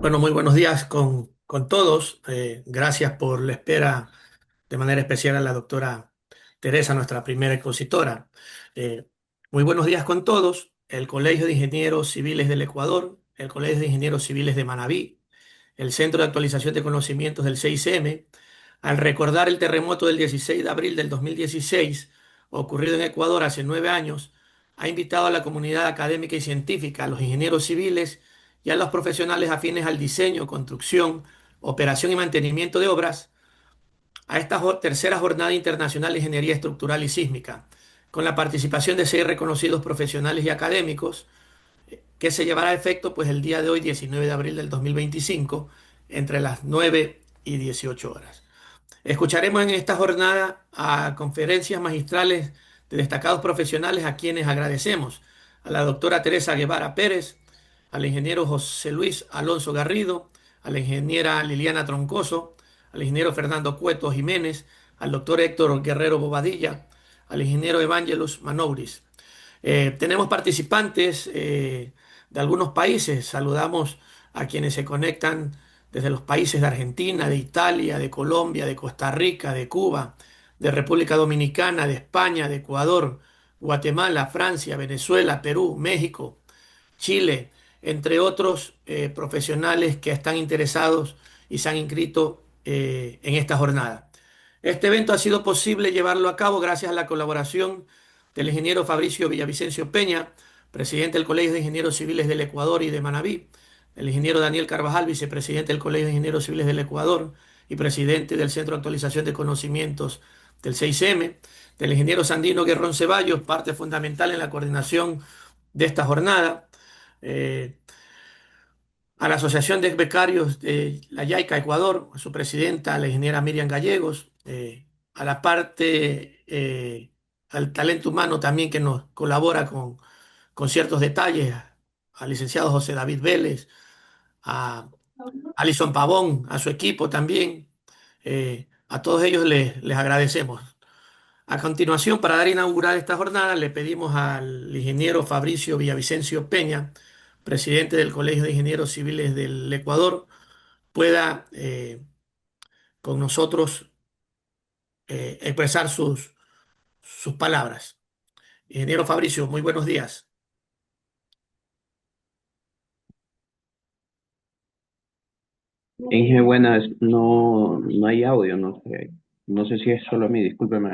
Bueno, muy buenos días con todos. Gracias por la espera, de manera especial a la doctora Teresa, nuestra primera expositora. Eh, Muy buenos días con todos. El Colegio de Ingenieros Civiles del Ecuador, el Colegio de Ingenieros Civiles de Manabí, el Centro de Actualización de Conocimientos del 6M, al recordar el terremoto del 16 de abril del 2016, ocurrido en Ecuador hace 9 años, ha invitado a la comunidad académica y científica, a los ingenieros civiles y a los profesionales afines al diseño, construcción, operación y mantenimiento de obras a esta tercera Jornada Internacional de Ingeniería Estructural y Sísmica, con la participación de 6 reconocidos profesionales y académicos, que se llevará a efecto pues, el día de hoy, 19 de abril del 2025, entre las 9 y 18 horas. Escucharemos en esta jornada a conferencias magistrales de destacados profesionales a quienes agradecemos: a la doctora Teresa Guevara Pérez, al ingeniero José Luis Alonso Garrido, a la ingeniera Liliana Troncoso, al ingeniero Fernando Cueto Jiménez, al doctor Héctor Guerrero Bobadilla, al ingeniero Evangelus Manouris. Tenemos participantes de algunos países. Saludamos a quienes se conectan desde los países de Argentina, de Italia, de Colombia, de Costa Rica, de Cuba, de República Dominicana, de España, de Ecuador, Guatemala, Francia, Venezuela, Perú, México, Chile, entre otros profesionales que están interesados y se han inscrito en esta jornada. Este evento ha sido posible llevarlo a cabo gracias a la colaboración del ingeniero Fabricio Villavicencio Peña, presidente del Colegio de Ingenieros Civiles del Ecuador y de Manabí, el ingeniero Daniel Carvajal, vicepresidente del Colegio de Ingenieros Civiles del Ecuador y presidente del Centro de Actualización de Conocimientos del 6M, del ingeniero Sandino Guerrón Ceballos, parte fundamental en la coordinación de esta jornada, eh, a la Asociación de Becarios de la YAICA Ecuador, a su presidenta, la ingeniera Miriam Gallegos, a la parte, al talento humano también que nos colabora con ciertos detalles, al licenciado José David Vélez, a Alison Pavón, a su equipo también. A todos ellos les agradecemos. A continuación, para dar inaugurar esta jornada, le pedimos al ingeniero Fabricio Villavicencio Peña, presidente del Colegio de Ingenieros Civiles del Ecuador, pueda con nosotros expresar sus palabras. Ingeniero Fabricio, muy buenos días. Inge, buenas, no hay audio, no sé si es solo a mí, discúlpeme.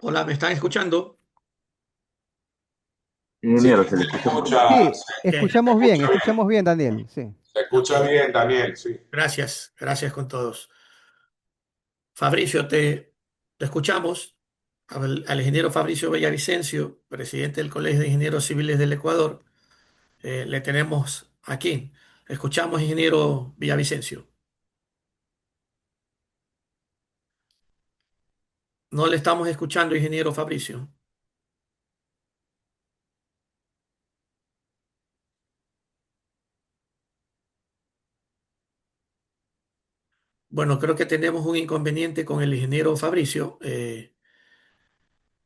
Hola, ¿me están escuchando? Sí, Ingeniero, se le se escucha muy escucha, mal. Sí, Ok, escuchamos bien, Daniel. Sí. se escucha bien, Daniel, sí. gracias, gracias con todos. Fabricio, te escuchamos. Al ingeniero Fabricio Villavicencio, presidente del Colegio de Ingenieros Civiles del Ecuador, le tenemos aquí. Escuchamos, ingeniero Villavicencio. No le estamos escuchando, ingeniero Fabricio. Bueno, creo que tenemos un inconveniente con el ingeniero Fabricio.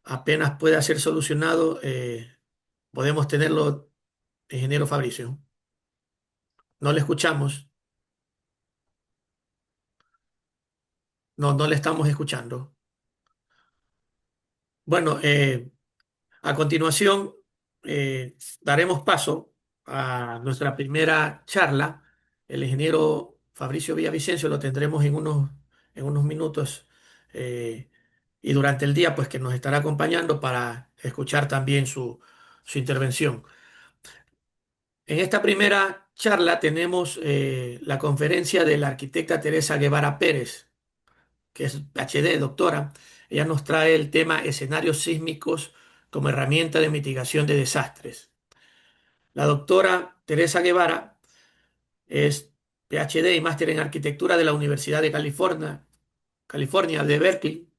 Apenas pueda ser solucionado, podemos tenerlo, ingeniero Fabricio. No le escuchamos. No, no le estamos escuchando. Bueno, a continuación, daremos paso a nuestra primera charla. El ingeniero Fabricio Villavicencio lo tendremos en unos minutos, y durante el día, pues que nos estará acompañando para escuchar también su intervención. En esta primera charla tenemos la conferencia de la arquitecta Teresa Guevara Pérez, que es PhD, doctora. Ella nos trae el tema escenarios sísmicos como herramienta de mitigación de desastres. La doctora Teresa Guevara es PhD y máster en arquitectura de la Universidad de California de Berkeley,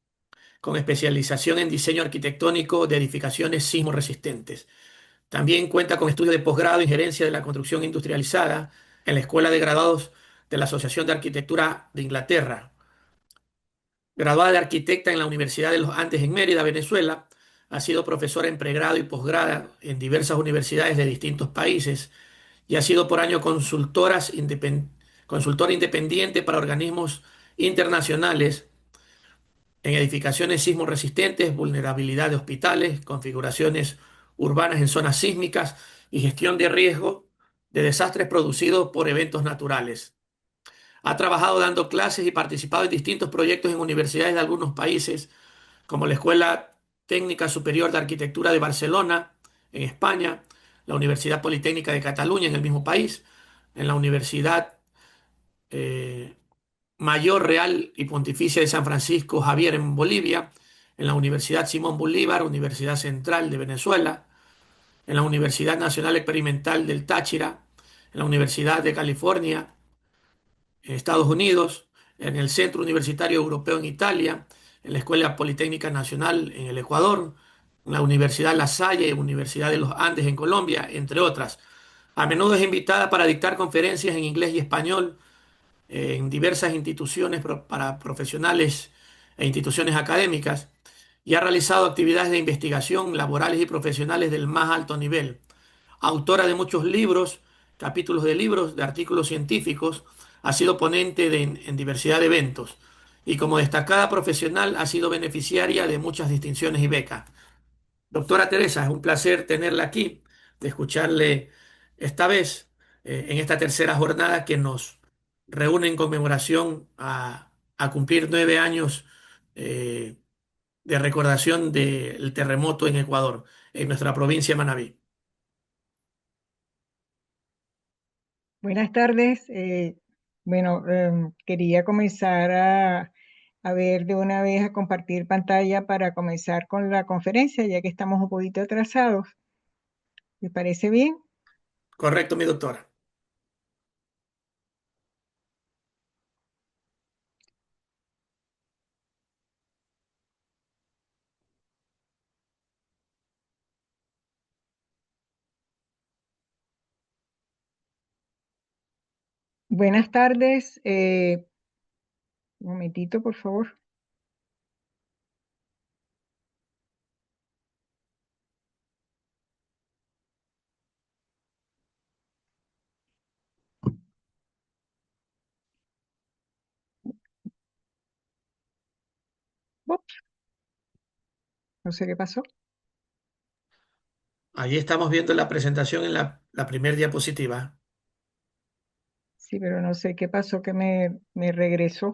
con especialización en diseño arquitectónico de edificaciones sismo resistentes. También cuenta con estudios de posgrado en gerencia de la construcción industrializada en la Escuela de Graduados de la Asociación de Arquitectura de Inglaterra. Graduada de arquitecta en la Universidad de los Andes en Mérida, Venezuela, Ha sido profesora en pregrado y posgrado en diversas universidades de distintos países y ha sido por año consultora independiente para organismos internacionales en edificaciones sismo resistentes, vulnerabilidad de hospitales, configuraciones urbanas en zonas sísmicas y gestión de riesgo de desastres producidos por eventos naturales. Ha trabajado dando clases y participado en distintos proyectos en universidades de algunos países, como la Escuela Técnica Superior de Arquitectura de Barcelona, en España, la Universidad Politécnica de Cataluña, en el mismo país, en la Universidad eh, Mayor Real y Pontificia de San Francisco Javier en Bolivia, en la Universidad Simón Bolívar, Universidad Central de Venezuela, en la Universidad Nacional Experimental del Táchira, en la Universidad de California, en Estados Unidos, en el Centro Universitario Europeo en Italia, en la Escuela Politécnica Nacional en el Ecuador, en la Universidad La Salle, Universidad de los Andes en Colombia, entre otras. A menudo es invitada para dictar conferencias en inglés y español en diversas instituciones para profesionales e instituciones académicas y ha realizado actividades de investigación laborales y profesionales del más alto nivel. Autora de muchos libros, capítulos de libros, de artículos científicos, ha sido ponente en diversidad de eventos y como destacada profesional ha sido beneficiaria de muchas distinciones y becas. Doctora Teresa, es un placer tenerla aquí, de escucharle esta vez, en esta tercera jornada que nos reúne en conmemoración a cumplir 9 años eh, de recordación del terremoto en Ecuador, en nuestra provincia de Manabí. Buenas tardes. Quería comenzar a ver de una vez a compartir pantalla para comenzar con la conferencia, ya que estamos un poquito atrasados. ¿Me parece bien? Correcto, mi doctora. Buenas tardes. Un momentito, por favor. Ups, no sé qué pasó. Allí estamos viendo la presentación en la primera diapositiva. Sí, pero no sé qué pasó que me regresó.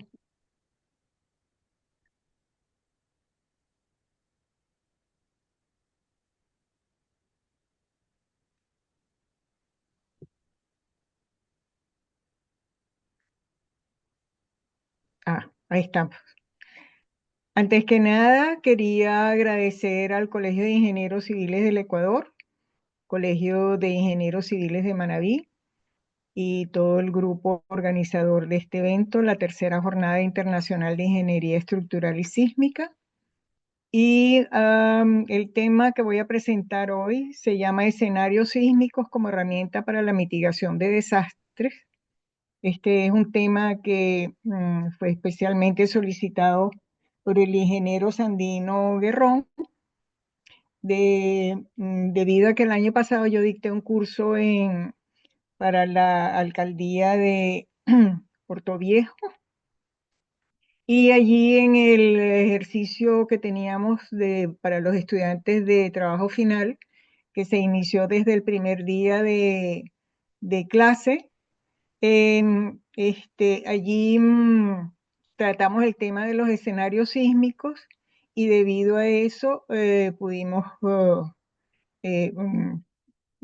Ah, ahí estamos. Antes que nada, quería agradecer al Colegio de Ingenieros Civiles del Ecuador, Colegio de Ingenieros Civiles de Manabí y todo el grupo organizador de este evento, la tercera Jornada Internacional de Ingeniería Estructural y Sísmica. Y el tema que voy a presentar hoy se llama Escenarios sísmicos como herramienta para la mitigación de desastres. Este es un tema que fue especialmente solicitado por el ingeniero Sandino Guerrón, debido a que el año pasado yo dicté un curso para la alcaldía de Portoviejo, y allí en el ejercicio que teníamos para los estudiantes de trabajo final, que se inició desde el primer día de clase, allí tratamos el tema de los escenarios sísmicos y debido a eso pudimos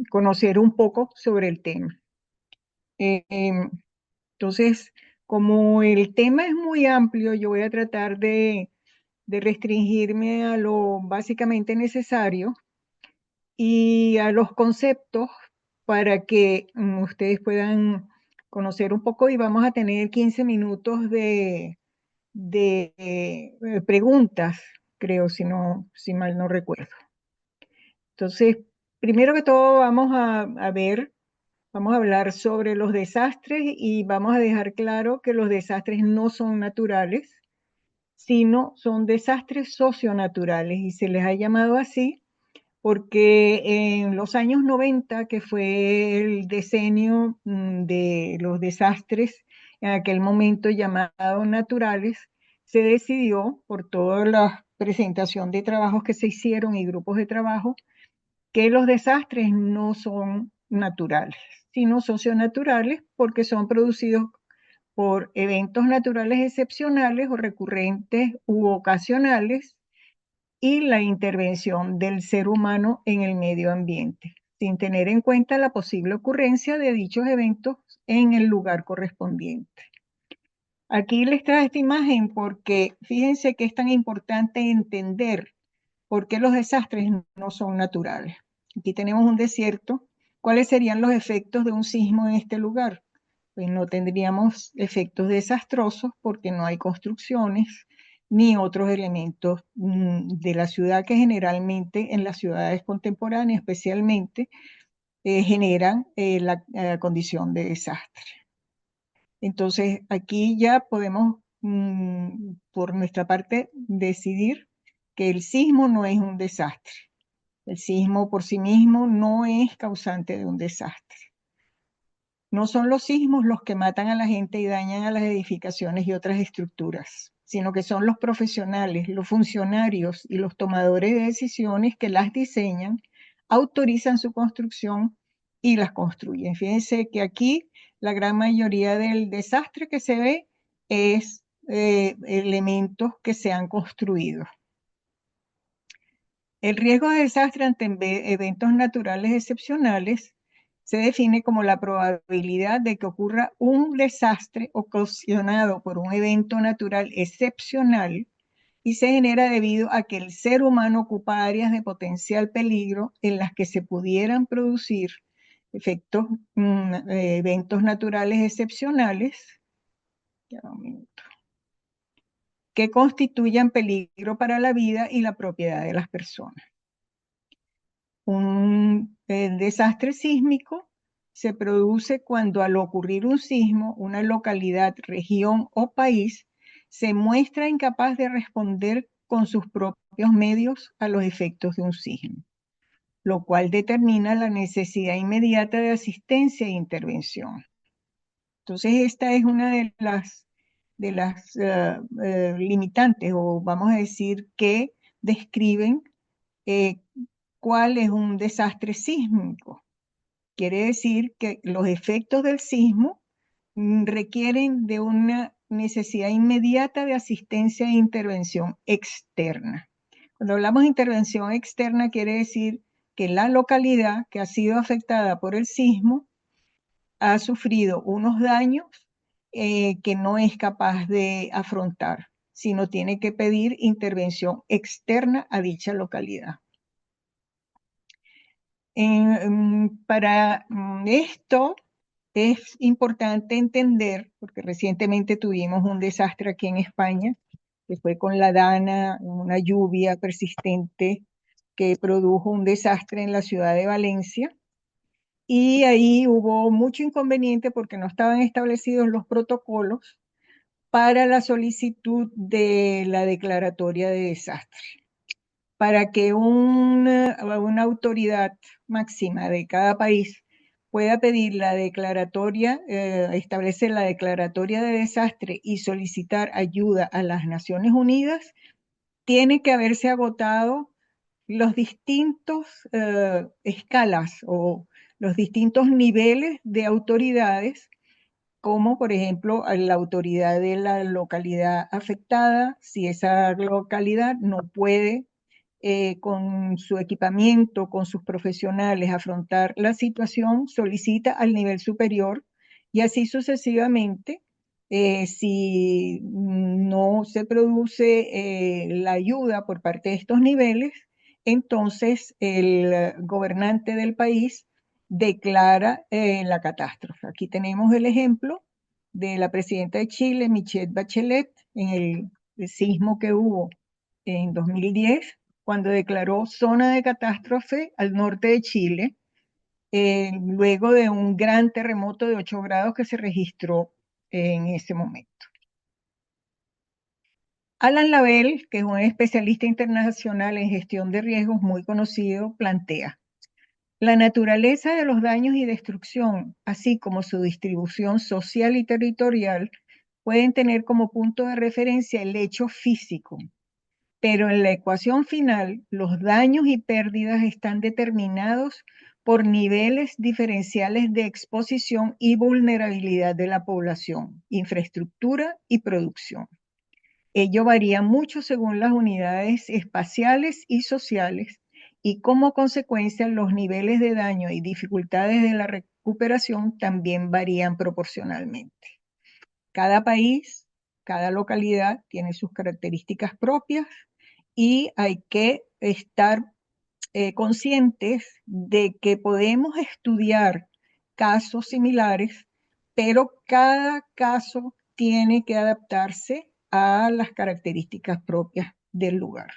conocer un poco sobre el tema. Entonces, como el tema es muy amplio, yo voy a tratar de restringirme a lo básicamente necesario y a los conceptos para que ustedes puedan conocer un poco, y vamos a tener 15 minutos de preguntas, creo, si mal no recuerdo. Entonces, primero que todo vamos a hablar sobre los desastres y vamos a dejar claro que los desastres no son naturales, sino son desastres socionaturales y se les ha llamado así porque en los años 90, que fue el decenio de los desastres en aquel momento llamados naturales, se decidió por toda la presentación de trabajos que se hicieron y grupos de trabajo que los desastres no son naturales, sino socionaturales porque son producidos por eventos naturales excepcionales o recurrentes u ocasionales y la intervención del ser humano en el medio ambiente, sin tener en cuenta la posible ocurrencia de dichos eventos en el lugar correspondiente. Aquí les traje esta imagen porque fíjense que es tan importante entender por qué los desastres no son naturales. Aquí tenemos un desierto. ¿Cuáles serían los efectos de un sismo en este lugar? Pues no tendríamos efectos desastrosos porque no hay construcciones ni otros elementos de la ciudad que generalmente en las ciudades contemporáneas especialmente generan la condición de desastre. Entonces aquí ya podemos por nuestra parte decidir que el sismo no es un desastre. El sismo por sí mismo no es causante de un desastre. No son los sismos los que matan a la gente y dañan a las edificaciones y otras estructuras, sino que son los profesionales, los funcionarios y los tomadores de decisiones que las diseñan, autorizan su construcción y las construyen. Fíjense que aquí la gran mayoría del desastre que se ve es elementos que se han construido. El riesgo de desastre ante eventos naturales excepcionales se define como la probabilidad de que ocurra un desastre ocasionado por un evento natural excepcional y se genera debido a que el ser humano ocupa áreas de potencial peligro en las que se pudieran producir eventos naturales excepcionales. Ya un minuto, que constituyan peligro para la vida y la propiedad de las personas. Un desastre sísmico se produce cuando al ocurrir un sismo, una localidad, región o país se muestra incapaz de responder con sus propios medios a los efectos de un sismo, lo cual determina la necesidad inmediata de asistencia e intervención. Entonces esta es una de las limitantes, o vamos a decir, que describen cuál es un desastre sísmico. Quiere decir que los efectos del sismo requieren de una necesidad inmediata de asistencia e intervención externa. Cuando hablamos de intervención externa, quiere decir que la localidad que ha sido afectada por el sismo ha sufrido unos daños que no es capaz de afrontar, sino tiene que pedir intervención externa a dicha localidad. Para esto es importante entender, porque recientemente tuvimos un desastre aquí en España, que fue con la Dana, una lluvia persistente que produjo un desastre en la ciudad de Valencia. Y ahí hubo mucho inconveniente porque no estaban establecidos los protocolos para la solicitud de la declaratoria de desastre. Para que una autoridad máxima de cada país pueda pedir la declaratoria, establecer la declaratoria de desastre y solicitar ayuda a las Naciones Unidas, tiene que haberse agotado los distintos escalas o los distintos niveles de autoridades, como por ejemplo la autoridad de la localidad afectada, si esa localidad no puede con su equipamiento, con sus profesionales, afrontar la situación, solicita al nivel superior y así sucesivamente. Si no se produce la ayuda por parte de estos niveles, entonces el gobernante del país declara la catástrofe. Aquí tenemos el ejemplo de la presidenta de Chile, Michelle Bachelet, en el sismo que hubo en 2010, cuando declaró zona de catástrofe al norte de Chile, luego de un gran terremoto de 8 grados que se registró en ese momento. Alan Lavelle, que es un especialista internacional en gestión de riesgos muy conocido, plantea: la naturaleza de los daños y destrucción, así como su distribución social y territorial, pueden tener como punto de referencia el hecho físico, pero en la ecuación final, los daños y pérdidas están determinados por niveles diferenciales de exposición y vulnerabilidad de la población, infraestructura y producción. Ello varía mucho según las unidades espaciales y sociales, y como consecuencia los niveles de daño y dificultades de la recuperación también varían proporcionalmente. Cada país, cada localidad tiene sus características propias y hay que estar conscientes de que podemos estudiar casos similares, pero cada caso tiene que adaptarse a las características propias del lugar.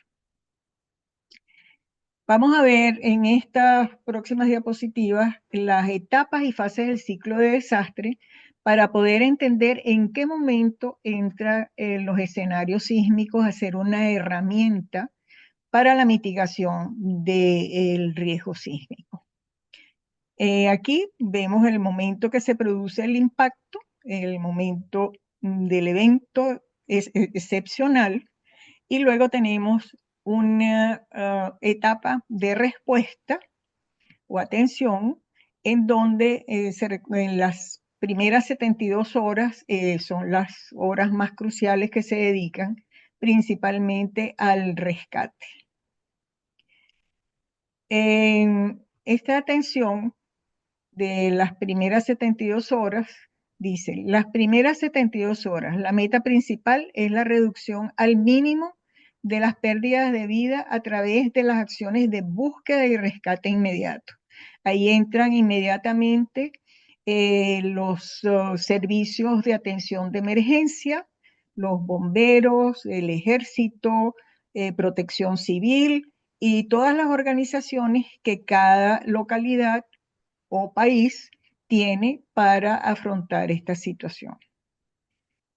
Vamos a ver en estas próximas diapositivas las etapas y fases del ciclo de desastre para poder entender en qué momento entra los escenarios sísmicos a ser una herramienta para la mitigación del riesgo sísmico. Aquí vemos el momento que se produce el impacto, el momento del evento es excepcional, y luego tenemos una etapa de respuesta o atención en donde en las primeras 72 horas son las horas más cruciales que se dedican principalmente al rescate. En esta atención de las primeras 72 horas, dice, las primeras 72 horas, la meta principal es la reducción al mínimo de las pérdidas de vida a través de las acciones de búsqueda y rescate inmediato. Ahí entran inmediatamente los servicios de atención de emergencia, los bomberos, el ejército, protección civil y todas las organizaciones que cada localidad o país tiene para afrontar esta situación.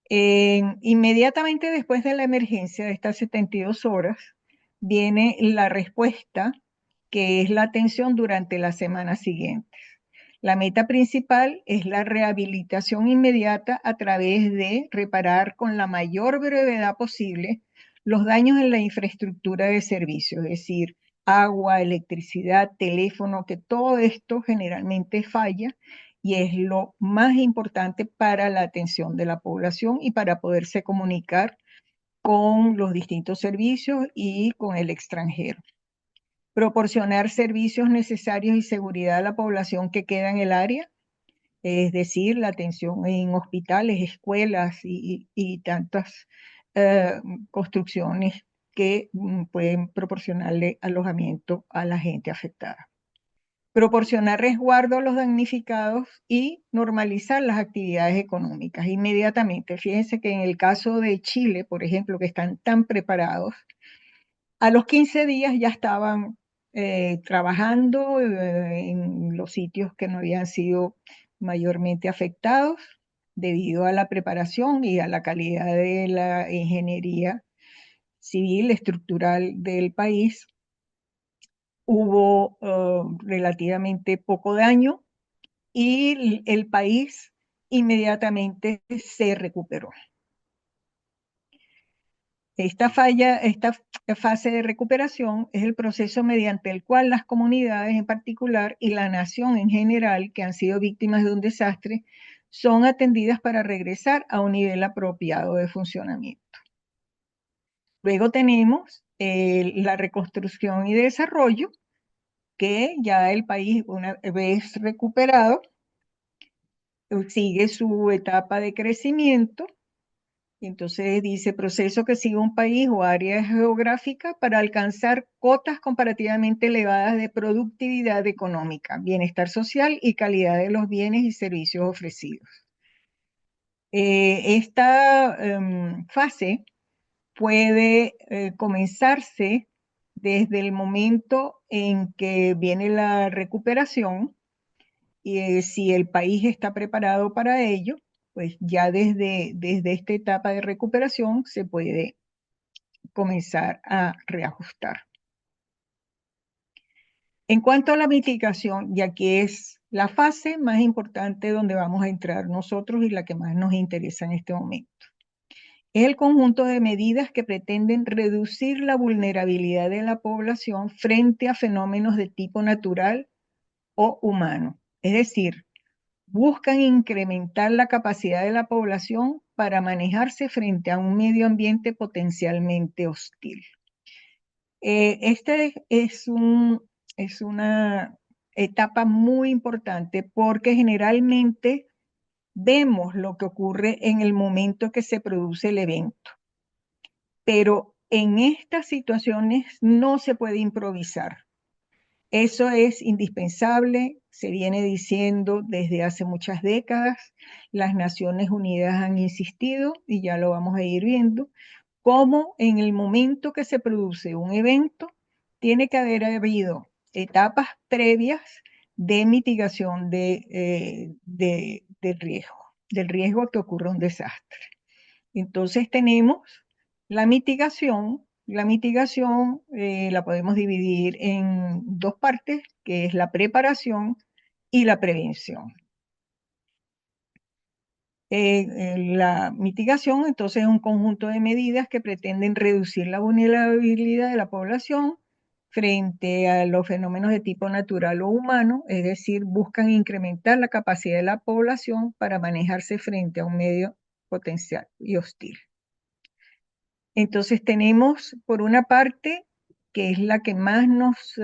Inmediatamente después de la emergencia de estas 72 horas, viene la respuesta, que es la atención durante las semanas siguientes. La meta principal es la rehabilitación inmediata a través de reparar con la mayor brevedad posible los daños en la infraestructura de servicios, es decir, agua, electricidad, teléfono, que todo esto generalmente falla y es lo más importante para la atención de la población y para poderse comunicar con los distintos servicios y con el extranjero. Proporcionar servicios necesarios y seguridad a la población que queda en el área, es decir, la atención en hospitales, escuelas y tantas construcciones que pueden proporcionarle alojamiento a la gente afectada. Proporcionar resguardo a los damnificados y normalizar las actividades económicas inmediatamente. Fíjense que en el caso de Chile, por ejemplo, que están tan preparados, a los 15 días ya estaban trabajando en los sitios que no habían sido mayormente afectados debido a la preparación y a la calidad de la ingeniería civil estructural del país. Hubo relativamente poco daño y el país inmediatamente se recuperó. Esta fase de recuperación es el proceso mediante el cual las comunidades en particular y la nación en general que han sido víctimas de un desastre son atendidas para regresar a un nivel apropiado de funcionamiento. Luego tenemos la reconstrucción y desarrollo, que ya el país, una vez recuperado, sigue su etapa de crecimiento. Entonces dice, proceso que sigue un país o área geográfica para alcanzar cotas comparativamente elevadas de productividad económica, bienestar social y calidad de los bienes y servicios ofrecidos. Esta fase puede comenzarse desde el momento en que viene la recuperación y si el país está preparado para ello, pues ya desde esta etapa de recuperación se puede comenzar a reajustar. En cuanto a la mitigación, ya que es la fase más importante donde vamos a entrar nosotros y la que más nos interesa en este momento. Es el conjunto de medidas que pretenden reducir la vulnerabilidad de la población frente a fenómenos de tipo natural o humano. Es decir, buscan incrementar la capacidad de la población para manejarse frente a un medio ambiente potencialmente hostil. Este es una etapa muy importante porque generalmente vemos lo que ocurre en el momento que se produce el evento. Pero en estas situaciones no se puede improvisar. Eso es indispensable, se viene diciendo desde hace muchas décadas. Las Naciones Unidas han insistido, y ya lo vamos a ir viendo, cómo en el momento que se produce un evento, tiene que haber habido etapas previas de mitigación del riesgo que ocurra un desastre. Entonces tenemos la mitigación. La mitigación la podemos dividir en dos partes, que es la preparación y la prevención. La mitigación, entonces, es un conjunto de medidas que pretenden reducir la vulnerabilidad de la población frente a los fenómenos de tipo natural o humano, es decir, buscan incrementar la capacidad de la población para manejarse frente a un medio potencial y hostil. Entonces tenemos, por una parte, que es la que más nos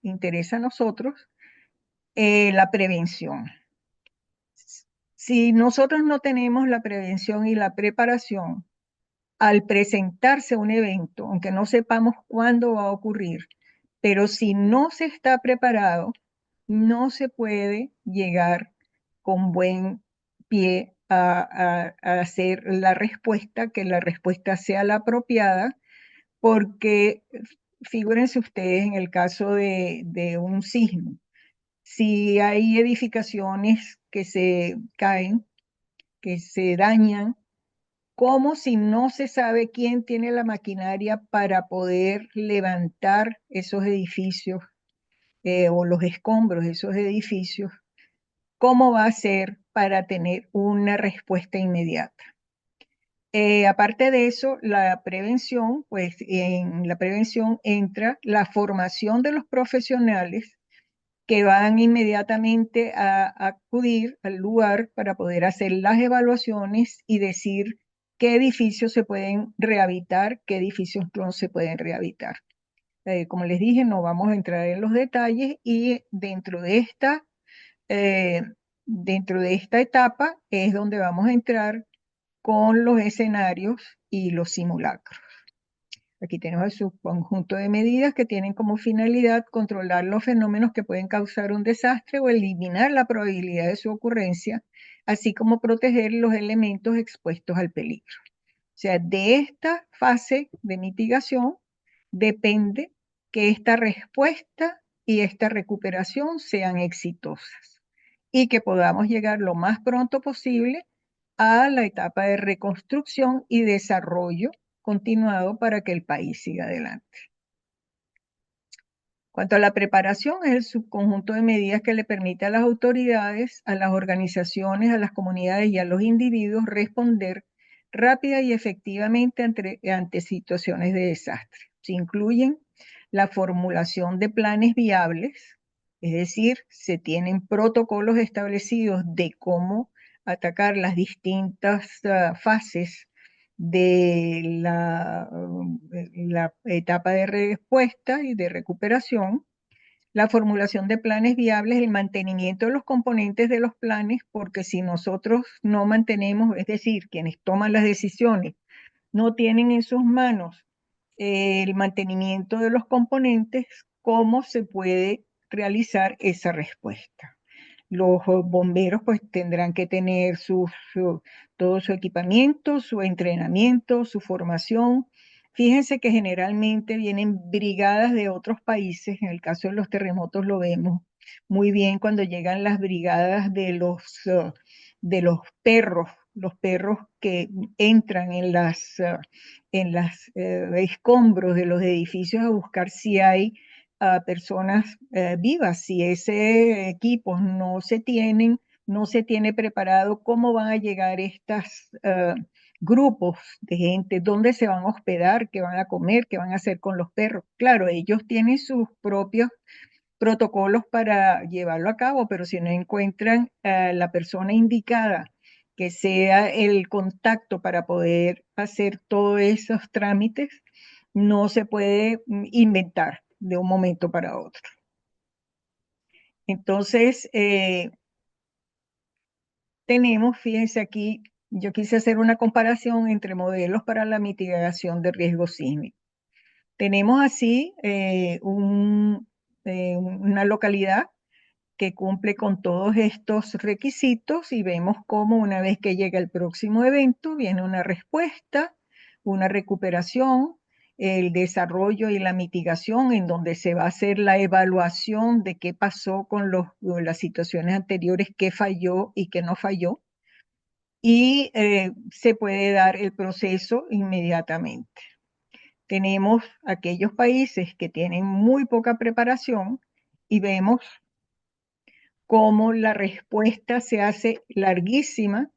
interesa a nosotros, la prevención. Si nosotros no tenemos la prevención y la preparación, al presentarse un evento, aunque no sepamos cuándo va a ocurrir, pero si no se está preparado, no se puede llegar con buen pie a hacer la respuesta, que la respuesta sea la apropiada, porque figúrense ustedes en el caso de un sismo. Si hay edificaciones que se caen, que se dañan, como si no se sabe quién tiene la maquinaria para poder levantar esos edificios o los escombros de esos edificios, cómo va a ser para tener una respuesta inmediata? Aparte de eso, la prevención, pues en la prevención entra la formación de los profesionales que van inmediatamente a acudir al lugar para poder hacer las evaluaciones y decir qué edificios se pueden rehabilitar, qué edificios no se pueden rehabilitar. Como les dije, no vamos a entrar en los detalles y eh, dentro de esta etapa es donde vamos a entrar con los escenarios y los simulacros. Aquí tenemos el subconjunto de medidas que tienen como finalidad controlar los fenómenos que pueden causar un desastre o eliminar la probabilidad de su ocurrencia, así como proteger los elementos expuestos al peligro. O sea, de esta fase de mitigación depende que esta respuesta y esta recuperación sean exitosas y que podamos llegar lo más pronto posible a la etapa de reconstrucción y desarrollo continuado para que el país siga adelante. Cuanto a la preparación, es el subconjunto de medidas que le permite a las autoridades, a las organizaciones, a las comunidades y a los individuos responder rápida y efectivamente ante situaciones de desastre. Se incluyen la formulación de planes viables, es decir, se tienen protocolos establecidos de cómo atacar las distintas fases de la etapa de respuesta y de recuperación, la formulación de planes viables, el mantenimiento de los componentes de los planes, porque si nosotros no mantenemos, es decir, quienes toman las decisiones, no tienen en sus manos el mantenimiento de los componentes, ¿cómo se puede realizar esa respuesta? Los bomberos pues tendrán que tener todo su equipamiento, su entrenamiento, su formación. Fíjense que generalmente vienen brigadas de otros países, en el caso de los terremotos lo vemos muy bien cuando llegan las brigadas de los perros que entran en las escombros de los edificios a buscar si hay personas vivas. Si ese equipo no se tiene preparado, ¿cómo van a llegar estos grupos de gente? ¿Dónde se van a hospedar? ¿Qué van a comer? ¿Qué van a hacer con los perros? Claro, ellos tienen sus propios protocolos para llevarlo a cabo, pero si no encuentran a la persona indicada que sea el contacto para poder hacer todos esos trámites, no se puede inventar de un momento para otro. Entonces, fíjense aquí, yo quise hacer una comparación entre modelos para la mitigación de riesgo sísmico. Tenemos así una localidad que cumple con todos estos requisitos y vemos cómo una vez que llega el próximo evento viene una respuesta, una recuperación, el desarrollo y la mitigación en donde se va a hacer la evaluación de qué pasó con las situaciones anteriores, qué falló y qué no falló. Y se puede dar el proceso inmediatamente. Tenemos aquellos países que tienen muy poca preparación y vemos cómo la respuesta se hace larguísima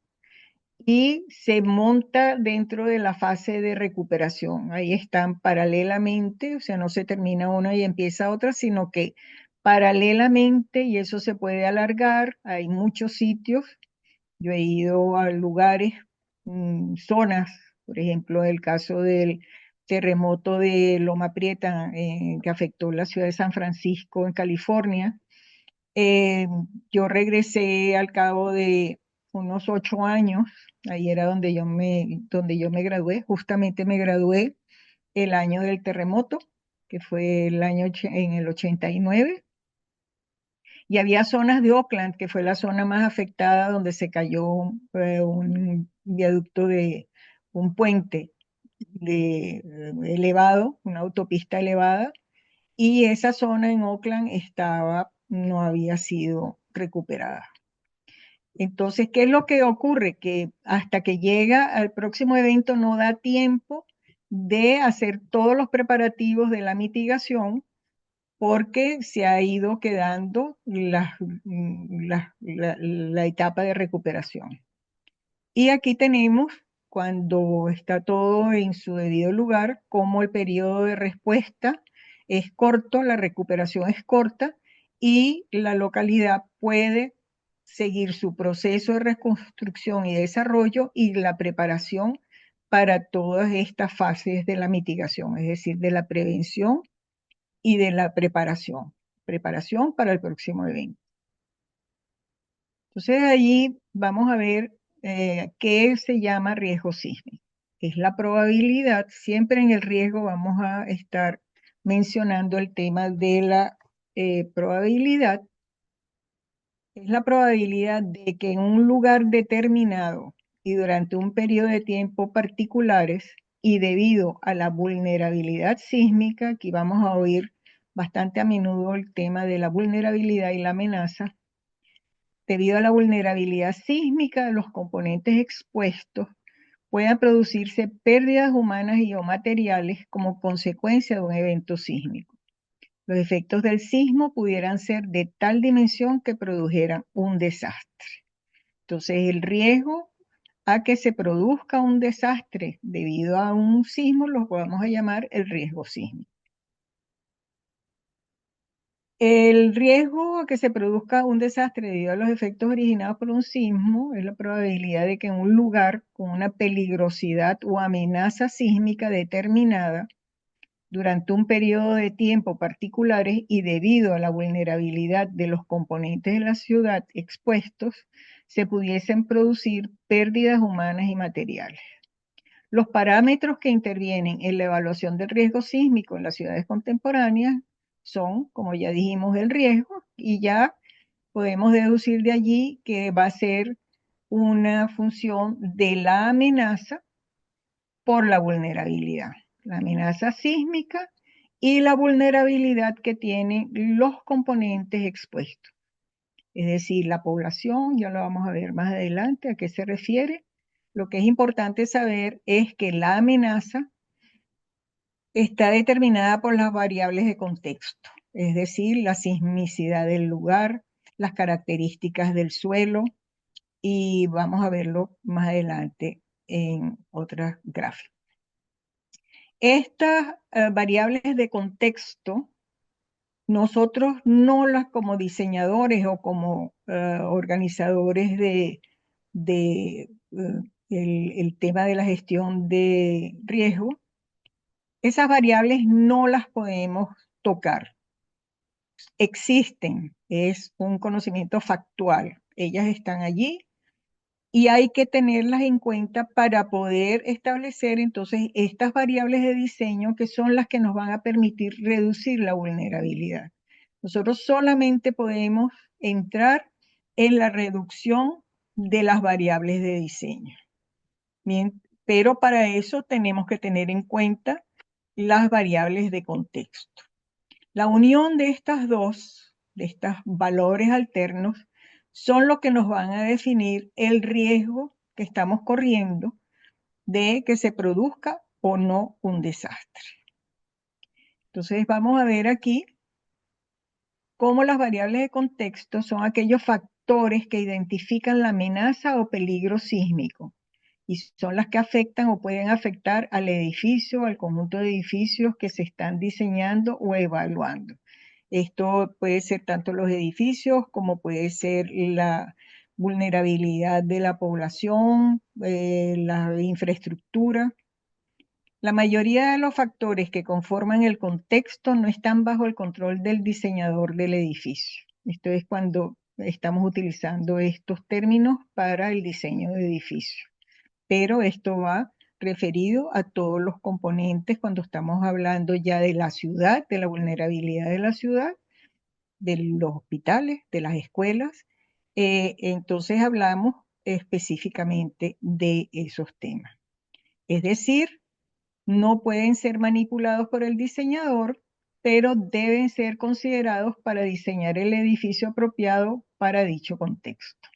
y se monta dentro de la fase de recuperación. Ahí están paralelamente, o sea, no se termina una y empieza otra, sino que paralelamente, y eso se puede alargar, hay muchos sitios. Yo he ido a lugares, zonas, por ejemplo, el caso del terremoto de Loma Prieta, que afectó la ciudad de San Francisco, en California. Eh, yo regresé al cabo de unos 8 años, ahí era donde yo me gradué, justamente me gradué el año del terremoto, que fue en el 89, y había zonas de Oakland, que fue la zona más afectada, donde se cayó un viaducto de un puente elevado, una autopista elevada, y esa zona en Oakland no había sido recuperada. Entonces, ¿qué es lo que ocurre? Que hasta que llega al próximo evento no da tiempo de hacer todos los preparativos de la mitigación porque se ha ido quedando la etapa de recuperación. Y aquí tenemos, cuando está todo en su debido lugar, cómo el periodo de respuesta es corto, la recuperación es corta y la localidad puede seguir su proceso de reconstrucción y desarrollo y la preparación para todas estas fases de la mitigación, es decir, de la prevención y de la preparación para el próximo evento. Entonces allí vamos a ver qué se llama riesgo sísmico. Es la probabilidad, siempre en el riesgo vamos a estar mencionando el tema de la probabilidad. Es la probabilidad de que en un lugar determinado y durante un periodo de tiempo particulares y debido a la vulnerabilidad sísmica, aquí vamos a oír bastante a menudo el tema de la vulnerabilidad y la amenaza, debido a la vulnerabilidad sísmica de los componentes expuestos, puedan producirse pérdidas humanas y o materiales como consecuencia de un evento sísmico. Los efectos del sismo pudieran ser de tal dimensión que produjeran un desastre. Entonces, el riesgo a que se produzca un desastre debido a un sismo lo vamos a llamar el riesgo sísmico. El riesgo a que se produzca un desastre debido a los efectos originados por un sismo es la probabilidad de que en un lugar con una peligrosidad o amenaza sísmica determinada durante un periodo de tiempo particulares y debido a la vulnerabilidad de los componentes de la ciudad expuestos, se pudiesen producir pérdidas humanas y materiales. Los parámetros que intervienen en la evaluación del riesgo sísmico en las ciudades contemporáneas son, como ya dijimos, el riesgo, y ya podemos deducir de allí que va a ser una función de la amenaza por la vulnerabilidad. La amenaza sísmica y la vulnerabilidad que tienen los componentes expuestos. Es decir, la población, ya lo vamos a ver más adelante a qué se refiere, lo que es importante saber es que la amenaza está determinada por las variables de contexto, es decir, la sismicidad del lugar, las características del suelo, y vamos a verlo más adelante en otras gráficas. Estas variables de contexto, nosotros no las como diseñadores o como organizadores el tema de la gestión de riesgo, esas variables no las podemos tocar. Existen, es un conocimiento factual. Ellas están allí y hay que tenerlas en cuenta para poder establecer entonces estas variables de diseño que son las que nos van a permitir reducir la vulnerabilidad. Nosotros solamente podemos entrar en la reducción de las variables de diseño. Bien, pero para eso tenemos que tener en cuenta las variables de contexto. La unión de estas dos, de estos valores alternos, son lo que nos van a definir el riesgo que estamos corriendo de que se produzca o no un desastre. Entonces vamos a ver aquí cómo las variables de contexto son aquellos factores que identifican la amenaza o peligro sísmico y son las que afectan o pueden afectar al edificio, al conjunto de edificios que se están diseñando o evaluando. Esto puede ser tanto los edificios como puede ser la vulnerabilidad de la población, la infraestructura. La mayoría de los factores que conforman el contexto no están bajo el control del diseñador del edificio. Esto es cuando estamos utilizando estos términos para el diseño de edificios. Pero esto va referido a todos los componentes cuando estamos hablando ya de la ciudad, de la vulnerabilidad de la ciudad, de los hospitales, de las escuelas. Entonces hablamos específicamente de esos temas. Es decir, no pueden ser manipulados por el diseñador, pero deben ser considerados para diseñar el edificio apropiado para dicho contexto.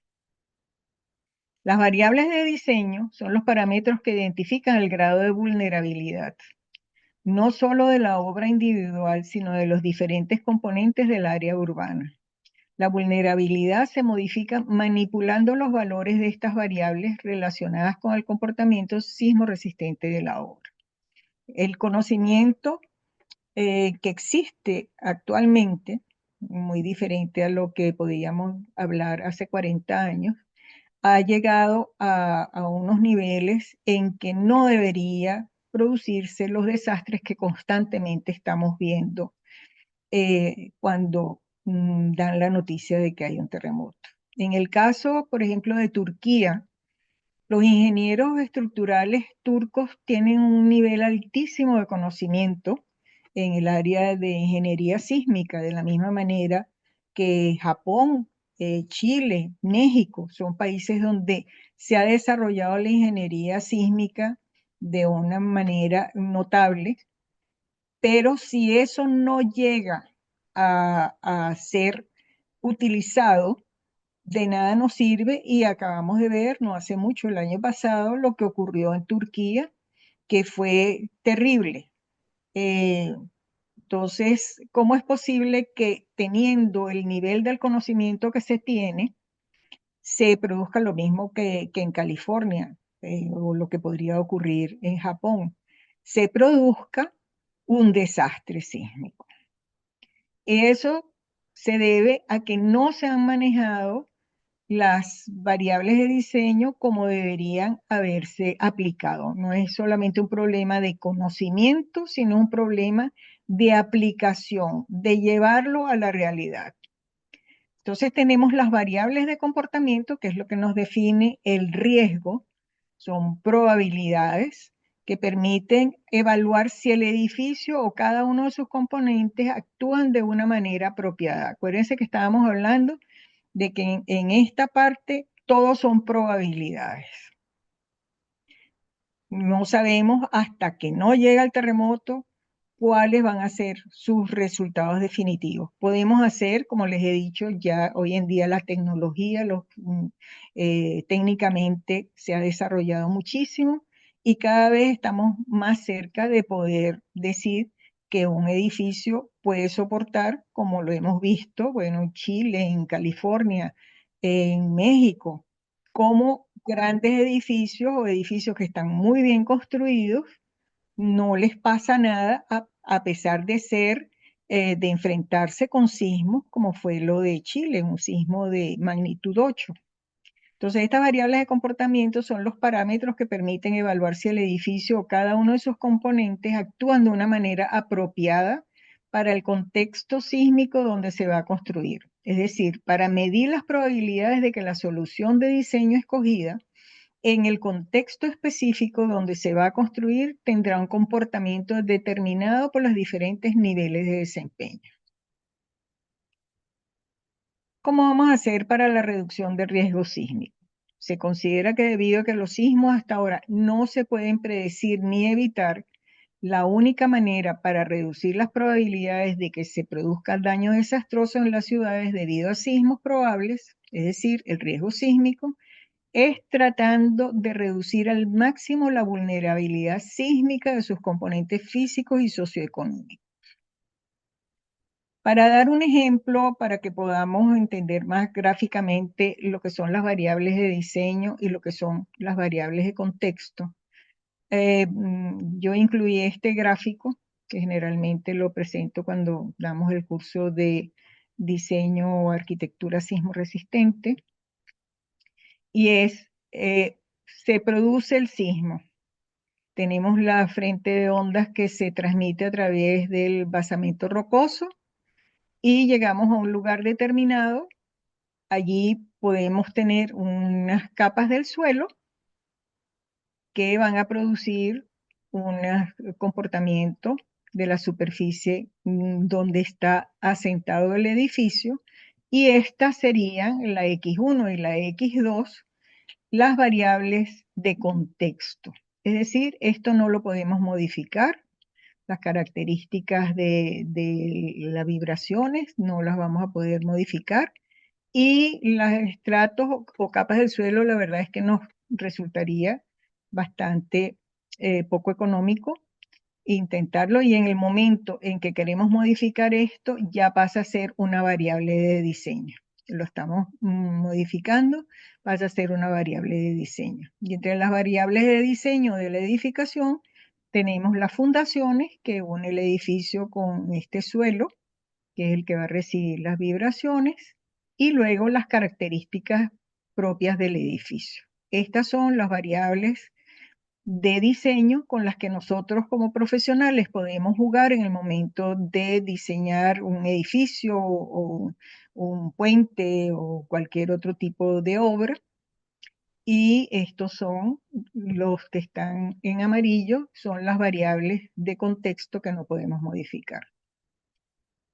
Las variables de diseño son los parámetros que identifican el grado de vulnerabilidad, no solo de la obra individual, sino de los diferentes componentes del área urbana. La vulnerabilidad se modifica manipulando los valores de estas variables relacionadas con el comportamiento sismo resistente de la obra. El conocimiento que existe actualmente, muy diferente a lo que podíamos hablar hace 40 años, ha llegado a unos niveles en que no debería producirse los desastres que constantemente estamos viendo cuando dan la noticia de que hay un terremoto. En el caso, por ejemplo, de Turquía, los ingenieros estructurales turcos tienen un nivel altísimo de conocimiento en el área de ingeniería sísmica, de la misma manera que Japón, Chile, México, son países donde se ha desarrollado la ingeniería sísmica de una manera notable, pero si eso no llega a ser utilizado, de nada nos sirve y acabamos de ver, no hace mucho, el año pasado, lo que ocurrió en Turquía, que fue terrible. Entonces, ¿cómo es posible que teniendo el nivel del conocimiento que se tiene, se produzca lo mismo que en California o lo que podría ocurrir en Japón? Se produzca un desastre sísmico. Eso se debe a que no se han manejado las variables de diseño como deberían haberse aplicado. No es solamente un problema de conocimiento, sino un problema de aplicación, de llevarlo a la realidad. Entonces tenemos las variables de comportamiento, que es lo que nos define el riesgo. Son probabilidades que permiten evaluar si el edificio o cada uno de sus componentes actúan de una manera apropiada. Acuérdense que estábamos hablando de que en esta parte todos son probabilidades. No sabemos hasta que no llega el terremoto cuáles van a ser sus resultados definitivos. Podemos hacer, como les he dicho, ya hoy en día la tecnología técnicamente se ha desarrollado muchísimo y cada vez estamos más cerca de poder decir que un edificio puede soportar, como lo hemos visto, bueno, en Chile, en California, en México, como grandes edificios o edificios que están muy bien construidos no les pasa nada a pesar de ser, de enfrentarse con sismos, como fue lo de Chile, un sismo de magnitud 8. Entonces, estas variables de comportamiento son los parámetros que permiten evaluar si el edificio o cada uno de sus componentes actúan de una manera apropiada para el contexto sísmico donde se va a construir. Es decir, para medir las probabilidades de que la solución de diseño escogida en el contexto específico donde se va a construir tendrá un comportamiento determinado por los diferentes niveles de desempeño. ¿Cómo vamos a hacer para la reducción de riesgo sísmico? Se considera que debido a que los sismos hasta ahora no se pueden predecir ni evitar, la única manera para reducir las probabilidades de que se produzca daño desastroso en las ciudades debido a sismos probables, es decir, el riesgo sísmico, es tratando de reducir al máximo la vulnerabilidad sísmica de sus componentes físicos y socioeconómicos. Para dar un ejemplo, para que podamos entender más gráficamente lo que son las variables de diseño y lo que son las variables de contexto, yo incluí este gráfico, que generalmente lo presento cuando damos el curso de diseño o arquitectura sismo resistente, y se produce el sismo. Tenemos la frente de ondas que se transmite a través del basamento rocoso y llegamos a un lugar determinado. Allí podemos tener unas capas del suelo que van a producir un comportamiento de la superficie donde está asentado el edificio, y estas serían la X1 y la X2, las variables de contexto. Es decir, esto no lo podemos modificar. Las características de las vibraciones no las vamos a poder modificar. Y los estratos o capas del suelo, la verdad es que nos resultaría bastante poco económico intentarlo, y en el momento en que queremos modificar esto ya pasa a ser una variable de diseño. Lo estamos modificando, pasa a ser una variable de diseño. Y entre las variables de diseño de la edificación tenemos las fundaciones que une el edificio con este suelo, que es el que va a recibir las vibraciones, y luego las características propias del edificio. Estas son las variables de diseño con las que nosotros como profesionales podemos jugar en el momento de diseñar un edificio o un puente o cualquier otro tipo de obra. Y estos son los que están en amarillo, son las variables de contexto que no podemos modificar.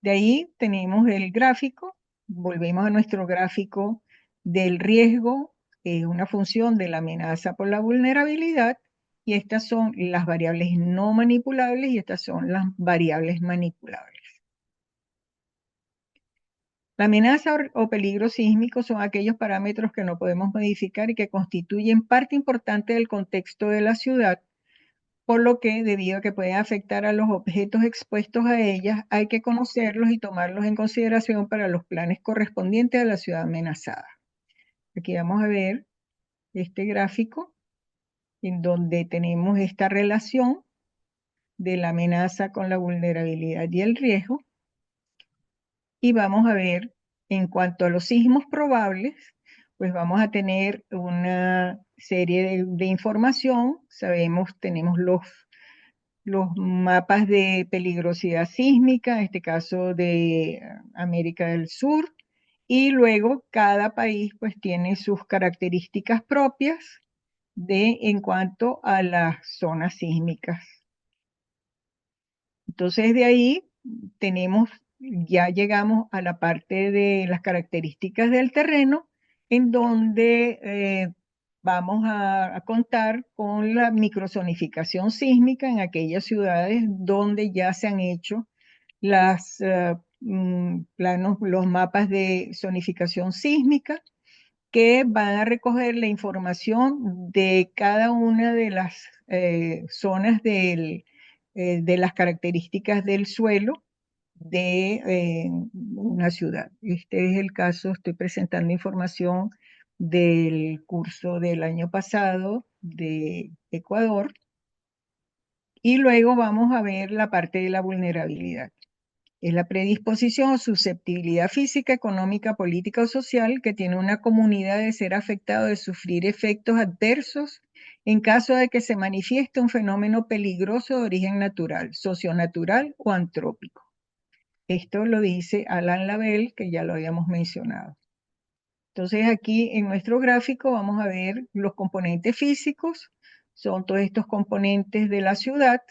De ahí tenemos el gráfico, volvemos a nuestro gráfico del riesgo, una función de la amenaza por la vulnerabilidad, y estas son las variables no manipulables y estas son las variables manipulables. La amenaza o peligro sísmico son aquellos parámetros que no podemos modificar y que constituyen parte importante del contexto de la ciudad, por lo que, debido a que pueden afectar a los objetos expuestos a ellas, hay que conocerlos y tomarlos en consideración para los planes correspondientes a la ciudad amenazada. Aquí vamos a ver este gráfico en donde tenemos esta relación de la amenaza con la vulnerabilidad y el riesgo. Y vamos a ver, en cuanto a los sismos probables, pues vamos a tener una serie de información. Sabemos, tenemos los mapas de peligrosidad sísmica, en este caso de América del Sur, y luego cada país pues tiene sus características propias en cuanto a las zonas sísmicas. Entonces de ahí ya llegamos a la parte de las características del terreno, en donde vamos a contar con la microzonificación sísmica en aquellas ciudades donde ya se han hecho los mapas de zonificación sísmica, que van a recoger la información de cada una de las zonas de las características del suelo de una ciudad. Este es el caso, estoy presentando información del curso del año pasado de Ecuador, y luego vamos a ver la parte de la vulnerabilidad. Es la predisposición o susceptibilidad física, económica, política o social que tiene una comunidad de ser afectado de sufrir efectos adversos en caso de que se manifieste un fenómeno peligroso de origen natural, socionatural o antrópico. Esto lo dice Alan Lavelle, que ya lo habíamos mencionado. Entonces aquí en nuestro gráfico vamos a ver los componentes físicos, son todos estos componentes de la ciudad,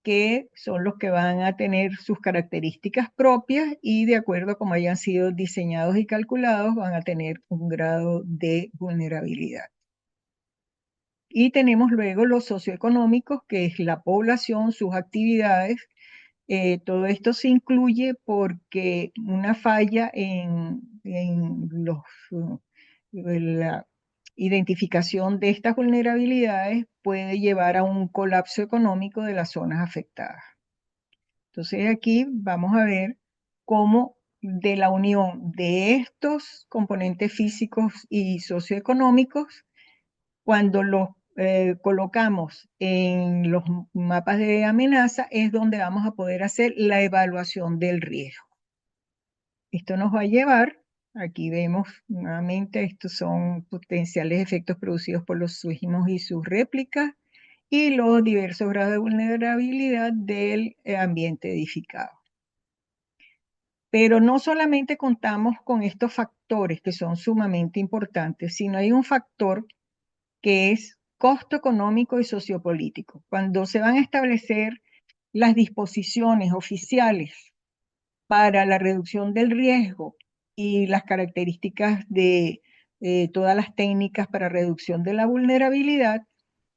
que son los que van a tener sus características propias y de acuerdo a cómo hayan sido diseñados y calculados, van a tener un grado de vulnerabilidad. Y tenemos luego los socioeconómicos, que es la población, sus actividades. Todo esto se incluye porque una falla en la identificación de estas vulnerabilidades puede llevar a un colapso económico de las zonas afectadas. Entonces aquí vamos a ver cómo de la unión de estos componentes físicos y socioeconómicos, cuando los colocamos en los mapas de amenaza, es donde vamos a poder hacer la evaluación del riesgo. Esto nos va a llevar, aquí vemos nuevamente, estos son potenciales efectos producidos por los sismos y sus réplicas, y los diversos grados de vulnerabilidad del ambiente edificado. Pero no solamente contamos con estos factores que son sumamente importantes, sino hay un factor que es costo económico y sociopolítico. Cuando se van a establecer las disposiciones oficiales para la reducción del riesgo y las características de todas las técnicas para reducción de la vulnerabilidad,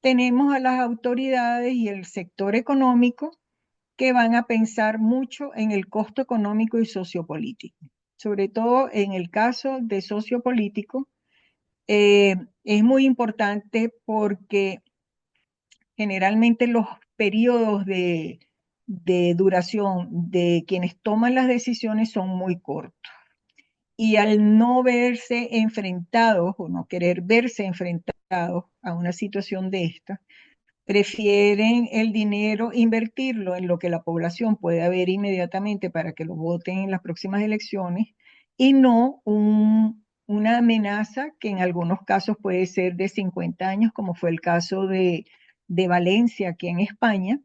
tenemos a las autoridades y el sector económico que van a pensar mucho en el costo económico y sociopolítico. Sobre todo en el caso de sociopolítico, es muy importante porque generalmente los periodos de duración de quienes toman las decisiones son muy cortos. Y al no verse enfrentados o no querer verse enfrentados a una situación de esta, prefieren el dinero invertirlo en lo que la población puede ver inmediatamente para que lo voten en las próximas elecciones y no una amenaza que en algunos casos puede ser de 50 años, como fue el caso de Valencia aquí en España,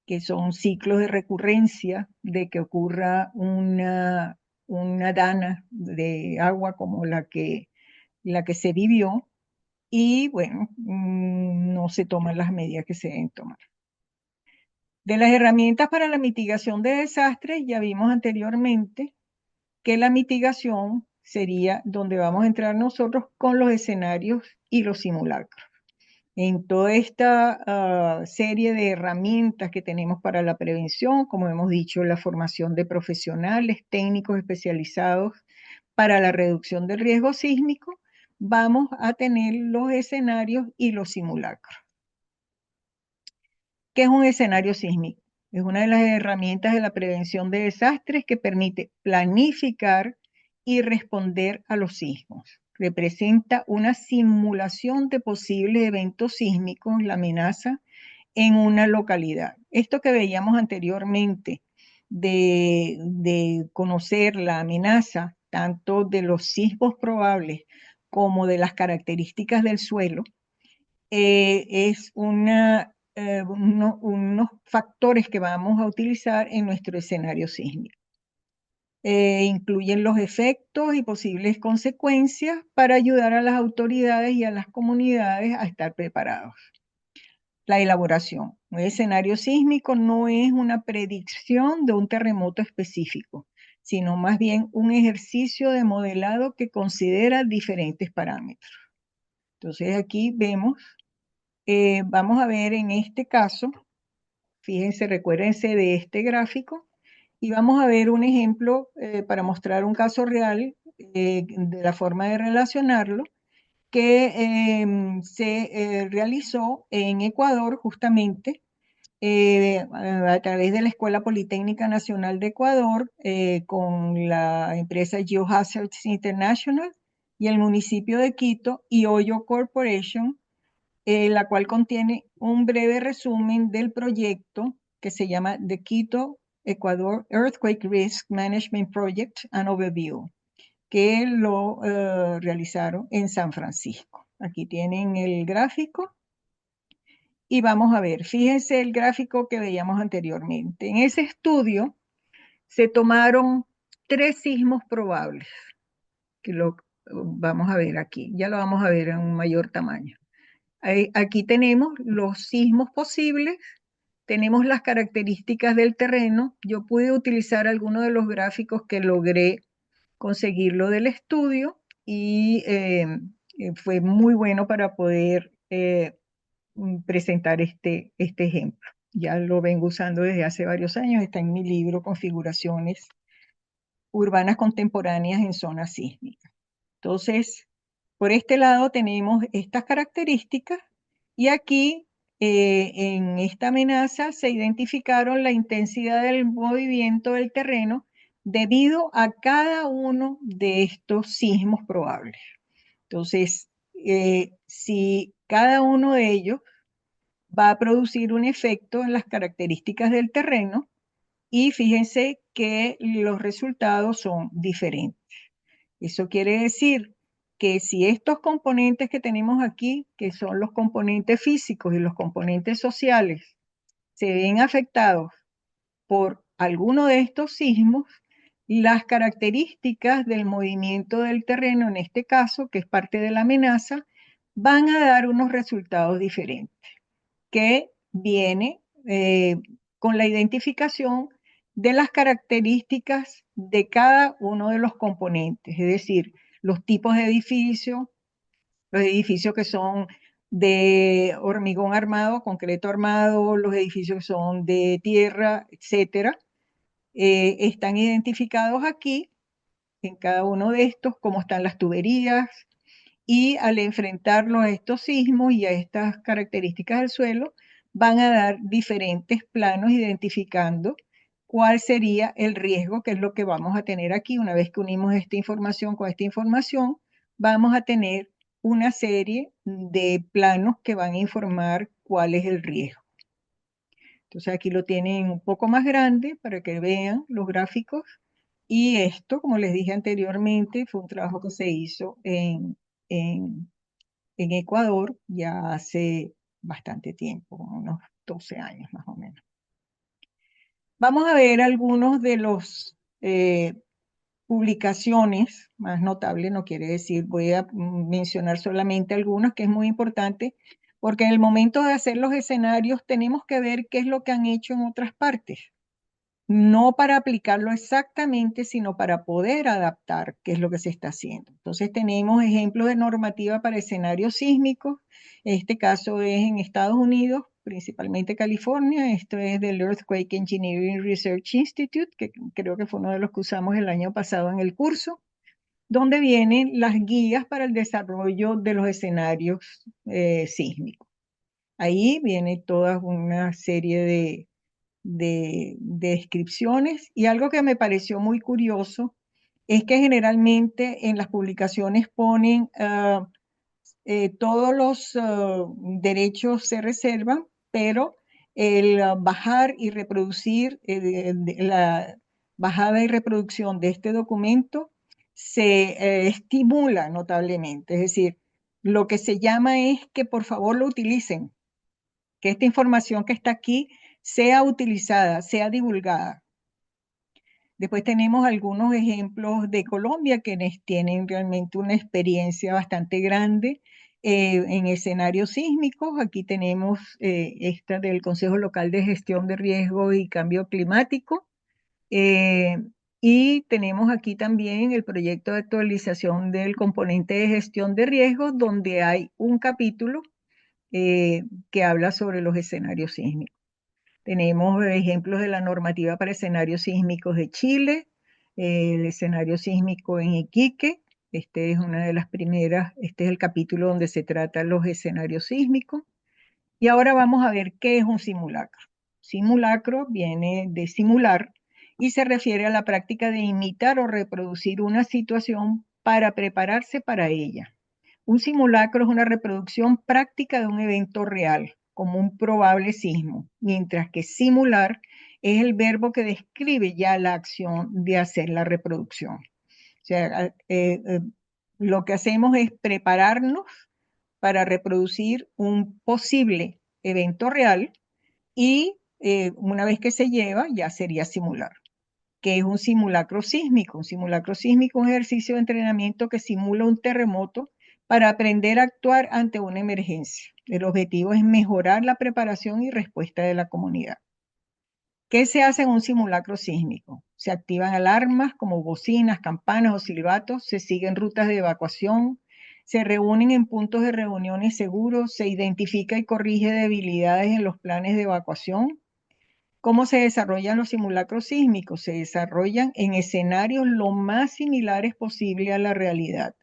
que son ciclos de recurrencia de que ocurra una dana de agua como la que se vivió, y bueno, no se toman las medidas que se deben tomar. De las herramientas para la mitigación de desastres, ya vimos anteriormente que la mitigación sería donde vamos a entrar nosotros con los escenarios y los simulacros. En toda esta serie de herramientas que tenemos para la prevención, como hemos dicho, la formación de profesionales, técnicos especializados para la reducción del riesgo sísmico, vamos a tener los escenarios y los simulacros. ¿Qué es un escenario sísmico? Es una de las herramientas de la prevención de desastres que permite planificar y responder a los sismos. Representa una simulación de posibles eventos sísmicos, la amenaza, en una localidad. Esto que veíamos anteriormente de conocer la amenaza, tanto de los sismos probables como de las características del suelo, es unos factores que vamos a utilizar en nuestro escenario sísmico. Incluyen los efectos y posibles consecuencias para ayudar a las autoridades y a las comunidades a estar preparados. La elaboración. Un escenario sísmico no es una predicción de un terremoto específico, sino más bien un ejercicio de modelado que considera diferentes parámetros. Entonces aquí vemos, vamos a ver en este caso, fíjense, recuérdense de este gráfico, y vamos a ver un ejemplo para mostrar un caso real de la forma de relacionarlo que se realizó en Ecuador justamente a través de la Escuela Politécnica Nacional de Ecuador con la empresa Geohazards International y el municipio de Quito y Hoyo Corporation, la cual contiene un breve resumen del proyecto que se llama The Quito Ecuador Earthquake Risk Management Project and Overview, que lo realizaron en San Francisco. Aquí tienen el gráfico y vamos a ver, fíjense el gráfico que veíamos anteriormente. En ese estudio se tomaron 3 sismos probables, que lo vamos a ver aquí, ya lo vamos a ver en un mayor tamaño. Aquí tenemos los sismos posibles, tenemos las características del terreno. Yo pude utilizar algunos de los gráficos que logré conseguirlo del estudio y fue muy bueno para poder presentar este ejemplo. Ya lo vengo usando desde hace varios años, está en mi libro Configuraciones Urbanas Contemporáneas en Zonas Sísmicas. Entonces, por este lado tenemos estas características y aquí en esta amenaza se identificaron la intensidad del movimiento del terreno debido a cada uno de estos sismos probables. Entonces, si cada uno de ellos va a producir un efecto en las características del terreno y fíjense que los resultados son diferentes. Eso quiere decir que si estos componentes que tenemos aquí, que son los componentes físicos y los componentes sociales, se ven afectados por alguno de estos sismos, las características del movimiento del terreno, en este caso, que es parte de la amenaza, van a dar unos resultados diferentes, que viene con la identificación de las características de cada uno de los componentes, es decir, los tipos de edificios, los edificios que son de hormigón armado, concreto armado, los edificios que son de tierra, etcétera, están identificados aquí en cada uno de estos, cómo están las tuberías, y al enfrentarlos a estos sismos y a estas características del suelo, van a dar diferentes planos identificando cuál sería el riesgo, que es lo que vamos a tener aquí. Una vez que unimos esta información con esta información, vamos a tener una serie de planos que van a informar cuál es el riesgo. Entonces aquí lo tienen un poco más grande para que vean los gráficos. Y esto, como les dije anteriormente, fue un trabajo que se hizo en Ecuador ya hace bastante tiempo, unos 12 años más o menos. Vamos a ver algunos de los publicaciones más notables, no quiere decir, voy a mencionar solamente algunas, que es muy importante, porque en el momento de hacer los escenarios tenemos que ver qué es lo que han hecho en otras partes. No para aplicarlo exactamente, sino para poder adaptar qué es lo que se está haciendo. Entonces tenemos ejemplos de normativa para escenarios sísmicos. Este caso es en Estados Unidos, principalmente California. Esto es del Earthquake Engineering Research Institute, que creo que fue uno de los que usamos el año pasado en el curso, donde vienen las guías para el desarrollo de los escenarios sísmicos. Ahí viene toda una serie de descripciones, y algo que me pareció muy curioso es que generalmente en las publicaciones ponen todos los derechos se reservan, pero el bajar y reproducir, la bajada y reproducción de este documento se estimula notablemente. Es decir, lo que se llama es que por favor lo utilicen, que esta información que está aquí sea utilizada, sea divulgada. Después tenemos algunos ejemplos de Colombia, quienes tienen realmente una experiencia bastante grande en escenarios sísmicos. Aquí tenemos esta del Consejo Local de Gestión de Riesgo y Cambio Climático, Y tenemos aquí también el proyecto de actualización del componente de gestión de riesgos, donde hay un capítulo que habla sobre los escenarios sísmicos. Tenemos ejemplos de la normativa para escenarios sísmicos de Chile, el escenario sísmico en Iquique. Este es una de las primeras, este es el capítulo donde se tratan los escenarios sísmicos. Y ahora vamos a ver qué es un simulacro. Simulacro viene de simular y se refiere a la práctica de imitar o reproducir una situación para prepararse para ella. Un simulacro es una reproducción práctica de un evento real, como un probable sismo, mientras que simular es el verbo que describe ya la acción de hacer la reproducción. O sea, lo que hacemos es prepararnos para reproducir un posible evento real y una vez que se lleva ya sería simular. ¿Qué es un simulacro sísmico? Un simulacro sísmico es un ejercicio de entrenamiento que simula un terremoto para aprender a actuar ante una emergencia. El objetivo es mejorar la preparación y respuesta de la comunidad. ¿Qué se hace en un simulacro sísmico? Se activan alarmas como bocinas, campanas o silbatos, se siguen rutas de evacuación, se reúnen en puntos de reuniones seguros, se identifica y corrige debilidades en los planes de evacuación. ¿Cómo se desarrollan los simulacros sísmicos? Se desarrollan en escenarios lo más similares posible a la realidad.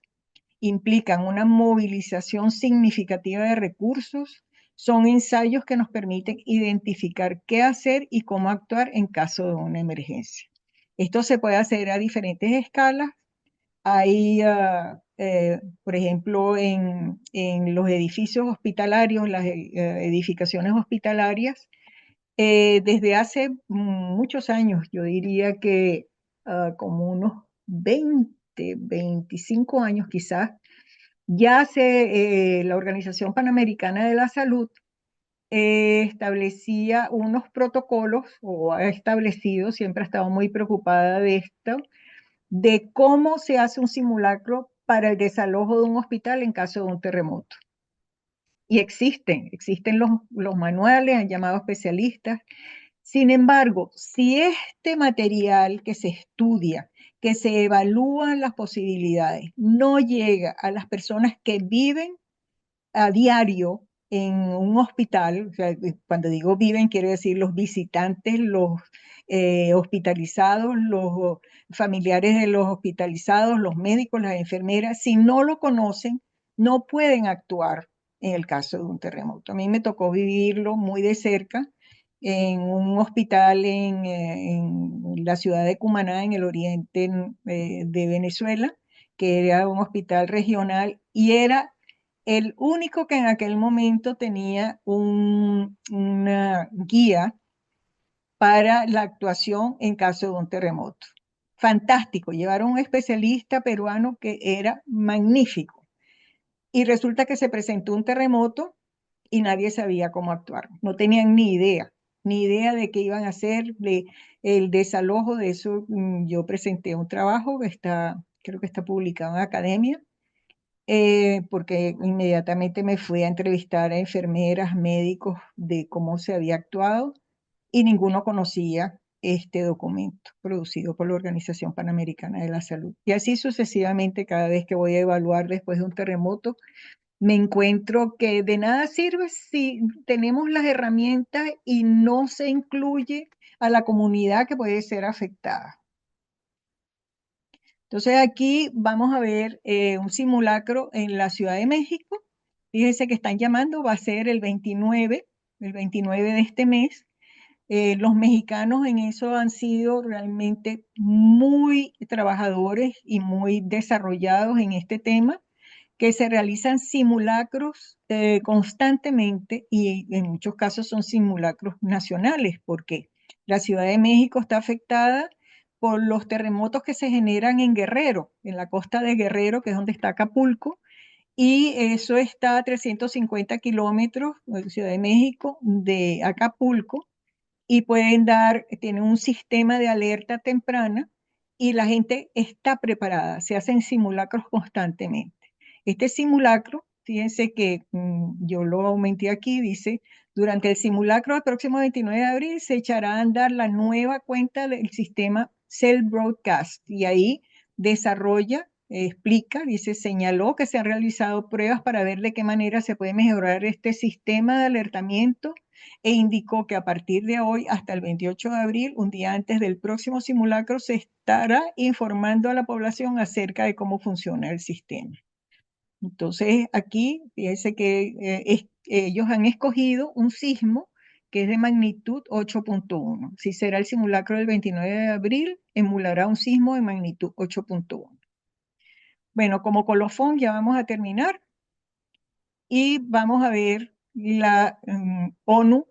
Implican una movilización significativa de recursos, son ensayos que nos permiten identificar qué hacer y cómo actuar en caso de una emergencia. Esto se puede hacer a diferentes escalas. Hay, por ejemplo, en los edificios hospitalarios, las edificaciones hospitalarias, desde hace muchos años, yo diría que como unos 25 años quizás, ya la Organización Panamericana de la Salud establecía unos protocolos, o ha establecido, siempre ha estado muy preocupada de esto, de cómo se hace un simulacro para el desalojo de un hospital en caso de un terremoto. Y existen los manuales, han llamado especialistas. Sin embargo, si este material que se estudia, que se evalúan las posibilidades, no llega a las personas que viven a diario en un hospital, o sea, cuando digo viven, quiero decir los visitantes, los hospitalizados, los familiares de los hospitalizados, los médicos, las enfermeras, si no lo conocen, no pueden actuar en el caso de un terremoto. A mí me tocó vivirlo muy de cerca en un hospital en la ciudad de Cumaná, en el oriente de Venezuela, que era un hospital regional y era el único que en aquel momento tenía una guía para la actuación en caso de un terremoto. Fantástico, llevaron un especialista peruano que era magnífico. Y resulta que se presentó un terremoto y nadie sabía cómo actuar. No tenían ni idea de qué iban a hacer, de el desalojo de eso. Yo presenté un trabajo que creo que está publicado en Academia, porque inmediatamente me fui a entrevistar a enfermeras, médicos de cómo se había actuado y ninguno conocía este documento producido por la Organización Panamericana de la Salud. Y así sucesivamente, cada vez que voy a evaluar después de un terremoto, me encuentro que de nada sirve si tenemos las herramientas y no se incluye a la comunidad que puede ser afectada. Entonces aquí vamos a ver un simulacro en la Ciudad de México. Fíjense que están llamando, va a ser el 29 de este mes. Los mexicanos en eso han sido realmente muy trabajadores y muy desarrollados en este tema, que se realizan simulacros constantemente y en muchos casos son simulacros nacionales, porque la Ciudad de México está afectada por los terremotos que se generan en Guerrero, en la costa de Guerrero, que es donde está Acapulco, y eso está a 350 kilómetros, Ciudad de México, de Acapulco, y tienen un sistema de alerta temprana y la gente está preparada, se hacen simulacros constantemente. Este simulacro, fíjense que yo lo aumenté aquí, dice, durante el simulacro del próximo 29 de abril se echará a andar la nueva cuenta del sistema Cell Broadcast, y ahí desarrolla, explica, dice, señaló que se han realizado pruebas para ver de qué manera se puede mejorar este sistema de alertamiento e indicó que a partir de hoy hasta el 28 de abril, un día antes del próximo simulacro, se estará informando a la población acerca de cómo funciona el sistema. Entonces, aquí, fíjense que ellos han escogido un sismo que es de magnitud 8.1. Si será el simulacro del 29 de abril, emulará un sismo de magnitud 8.1. Bueno, como colofón ya vamos a terminar y vamos a ver la ONU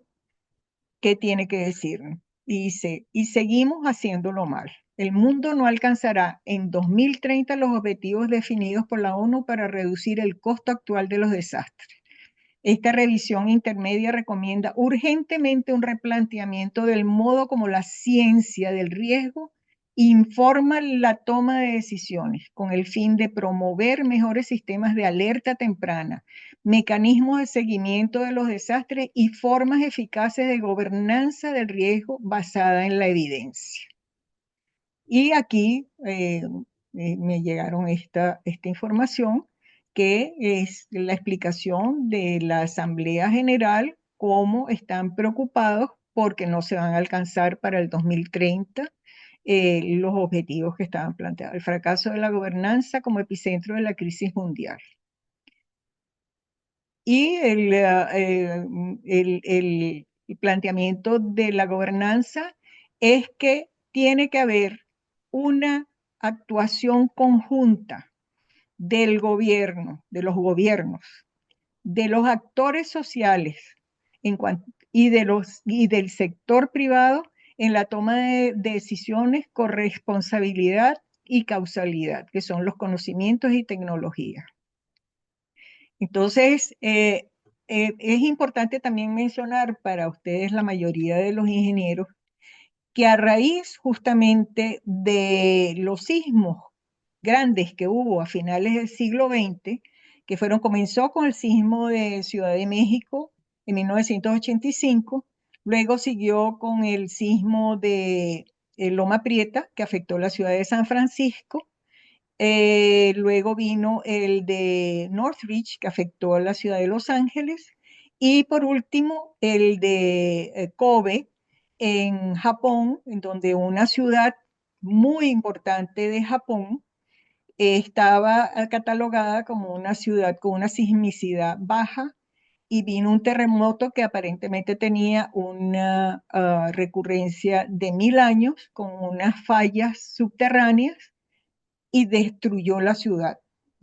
qué tiene que decir. Dice, y seguimos haciéndolo mal. El mundo no alcanzará en 2030 los objetivos definidos por la ONU para reducir el costo actual de los desastres. Esta revisión intermedia recomienda urgentemente un replanteamiento del modo como la ciencia del riesgo informa la toma de decisiones con el fin de promover mejores sistemas de alerta temprana, mecanismos de seguimiento de los desastres y formas eficaces de gobernanza del riesgo basada en la evidencia. Y aquí me llegaron esta información, que es la explicación de la Asamblea General, cómo están preocupados porque no se van a alcanzar para el 2030 los objetivos que estaban planteados. El fracaso de la gobernanza como epicentro de la crisis mundial. Y el planteamiento de la gobernanza es que tiene que haber una actuación conjunta del gobierno, de los gobiernos, de los actores sociales y del sector privado en la toma de decisiones con responsabilidad y causalidad, que son los conocimientos y tecnologías. Entonces, es importante también mencionar para ustedes, la mayoría de los ingenieros, que a raíz justamente de los sismos grandes que hubo a finales del siglo XX, que comenzó con el sismo de Ciudad de México en 1985, luego siguió con el sismo de Loma Prieta, que afectó la ciudad de San Francisco, luego vino el de Northridge, que afectó a la ciudad de Los Ángeles, y por último el de Kobe, en Japón, en donde una ciudad muy importante de Japón estaba catalogada como una ciudad con una sismicidad baja, y vino un terremoto que aparentemente tenía una recurrencia de 1000 años, con unas fallas subterráneas, y destruyó la ciudad.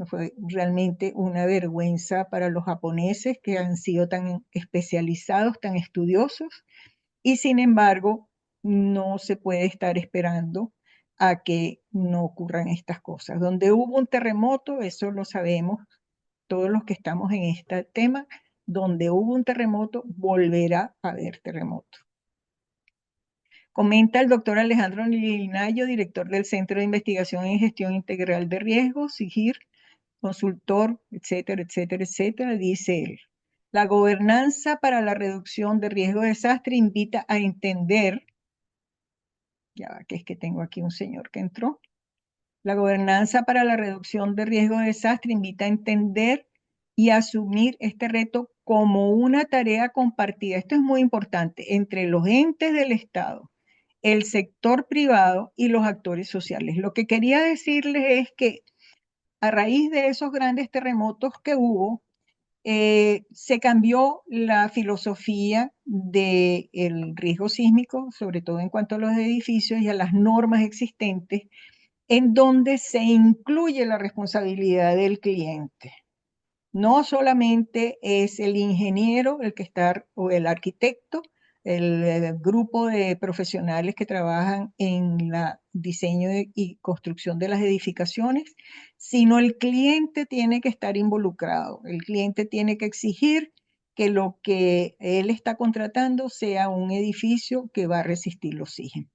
Fue realmente una vergüenza para los japoneses, que han sido tan especializados, tan estudiosos, y sin embargo no se puede estar esperando a que no ocurran estas cosas. Donde hubo un terremoto, eso lo sabemos todos los que estamos en este tema, donde hubo un terremoto, volverá a haber terremoto. Comenta el doctor Alejandro Linayo, director del Centro de Investigación en Gestión Integral de Riesgos, SIGIR, consultor, etcétera, etcétera, etcétera. Dice él, la gobernanza para la reducción de riesgo de desastre invita a entender, ya va, que es que tengo aquí un señor que entró, la gobernanza para la reducción de riesgo de desastre invita a entender y asumir este reto como una tarea compartida. Esto es muy importante, entre los entes del Estado, el sector privado y los actores sociales. Lo que quería decirles es que a raíz de esos grandes terremotos que hubo, se cambió la filosofía del riesgo sísmico, sobre todo en cuanto a los edificios y a las normas existentes, en donde se incluye la responsabilidad del cliente. No solamente es el ingeniero el que está, o el arquitecto, el grupo de profesionales que trabajan en el diseño y construcción de las edificaciones, sino el cliente tiene que estar involucrado. El cliente tiene que exigir que lo que él está contratando sea un edificio que va a resistir los sismos.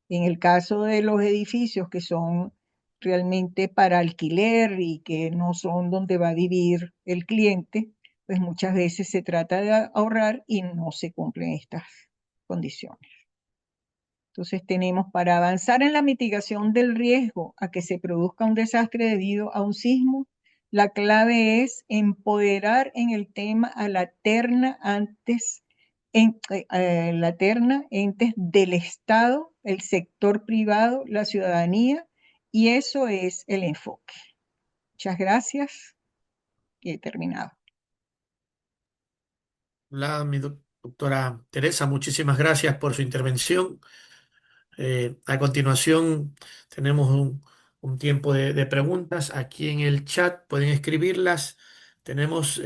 En el caso de los edificios que son realmente para alquiler y que no son donde va a vivir el cliente, pues muchas veces se trata de ahorrar y no se cumplen estas condiciones. Entonces tenemos para avanzar en la mitigación del riesgo a que se produzca un desastre debido a un sismo, la clave es empoderar en el tema a la terna entes del Estado, el sector privado, la ciudadanía, y eso es el enfoque. Muchas gracias y he terminado. Doctora Teresa, muchísimas gracias por su intervención. A continuación, tenemos un tiempo de preguntas. Aquí en el chat pueden escribirlas. Tenemos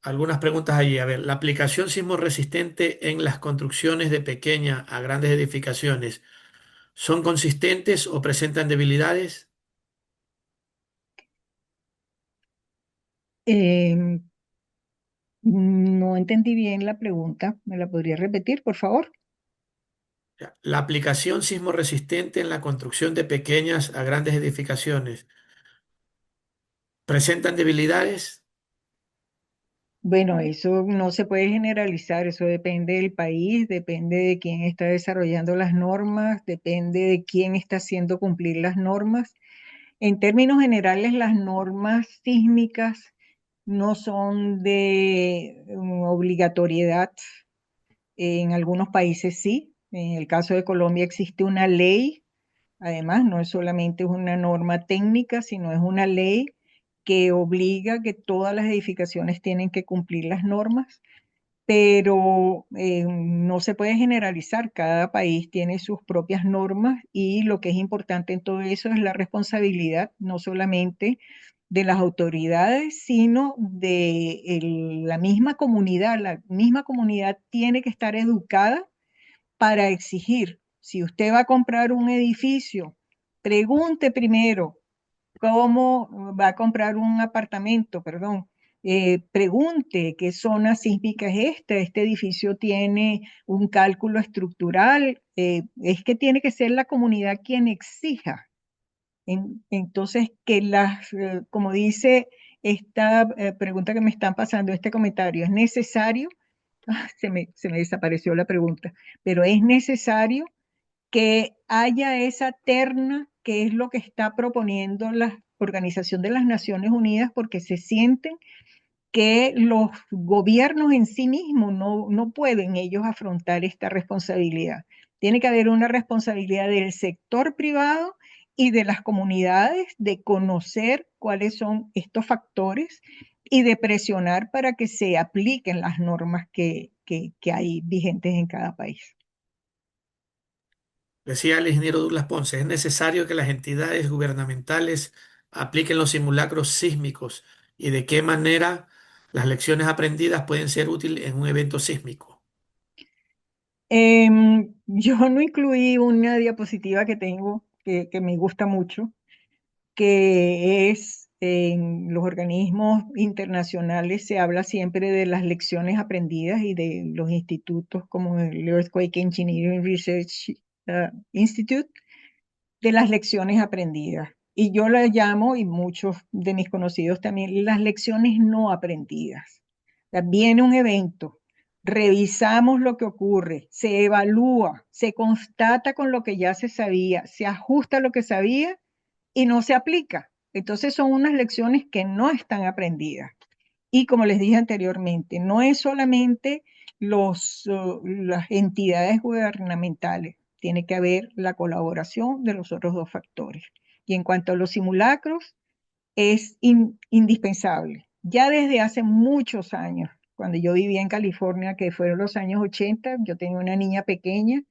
algunas preguntas allí. A ver, la aplicación sismo resistente en las construcciones de pequeña a grandes edificaciones, ¿son consistentes o presentan debilidades? Em, no entendí bien la pregunta. ¿Me la podría repetir, por favor? Ya, la aplicación sismo resistente en la construcción de pequeñas a grandes edificaciones, ¿presentan debilidades? Bueno, eso no se puede generalizar, eso depende del país, depende de quién está desarrollando las normas, depende de quién está haciendo cumplir las normas. En términos generales, las normas sísmicas no son de obligatoriedad. En algunos países sí. En el caso de Colombia existe una ley. Además, no es solamente una norma técnica, sino es una ley que obliga que todas las edificaciones tienen que cumplir las normas, pero no se puede generalizar. Cada país tiene sus propias normas y lo que es importante en todo eso es la responsabilidad, no solamente de las autoridades, sino de la misma comunidad. La misma comunidad tiene que estar educada para exigir. Si usted va a comprar un edificio, pregunte primero cómo va a comprar un apartamento, perdón. Pregunte qué zona sísmica es esta. Este edificio tiene un cálculo estructural. Es que tiene que ser la comunidad quien exija. Entonces, como dice esta pregunta que me están pasando, este comentario, es necesario, se me desapareció la pregunta, pero es necesario que haya esa terna que es lo que está proponiendo la Organización de las Naciones Unidas, porque se sienten que los gobiernos en sí mismos no pueden ellos afrontar esta responsabilidad. Tiene que haber una responsabilidad del sector privado y de las comunidades de conocer cuáles son estos factores y de presionar para que se apliquen las normas que hay vigentes en cada país. Decía el ingeniero Douglas Ponce, es necesario que las entidades gubernamentales apliquen los simulacros sísmicos y de qué manera las lecciones aprendidas pueden ser útiles en un evento sísmico. Yo no incluí una diapositiva que tengo que me gusta mucho, que es en los organismos internacionales se habla siempre de las lecciones aprendidas y de los institutos como el Earthquake Engineering Research Institute, de las lecciones aprendidas. Y yo las llamo, y muchos de mis conocidos también, las lecciones no aprendidas. O sea, viene un evento, revisamos lo que ocurre, se evalúa, se constata con lo que ya se sabía, se ajusta lo que sabía y no se aplica. Entonces son unas lecciones que no están aprendidas. Y como les dije anteriormente, no es solamente las entidades gubernamentales, tiene que haber la colaboración de los otros dos factores. Y en cuanto a los simulacros, es indispensable. Ya desde hace muchos años, cuando yo vivía en California, que fueron los años 80, yo tenía una niña pequeña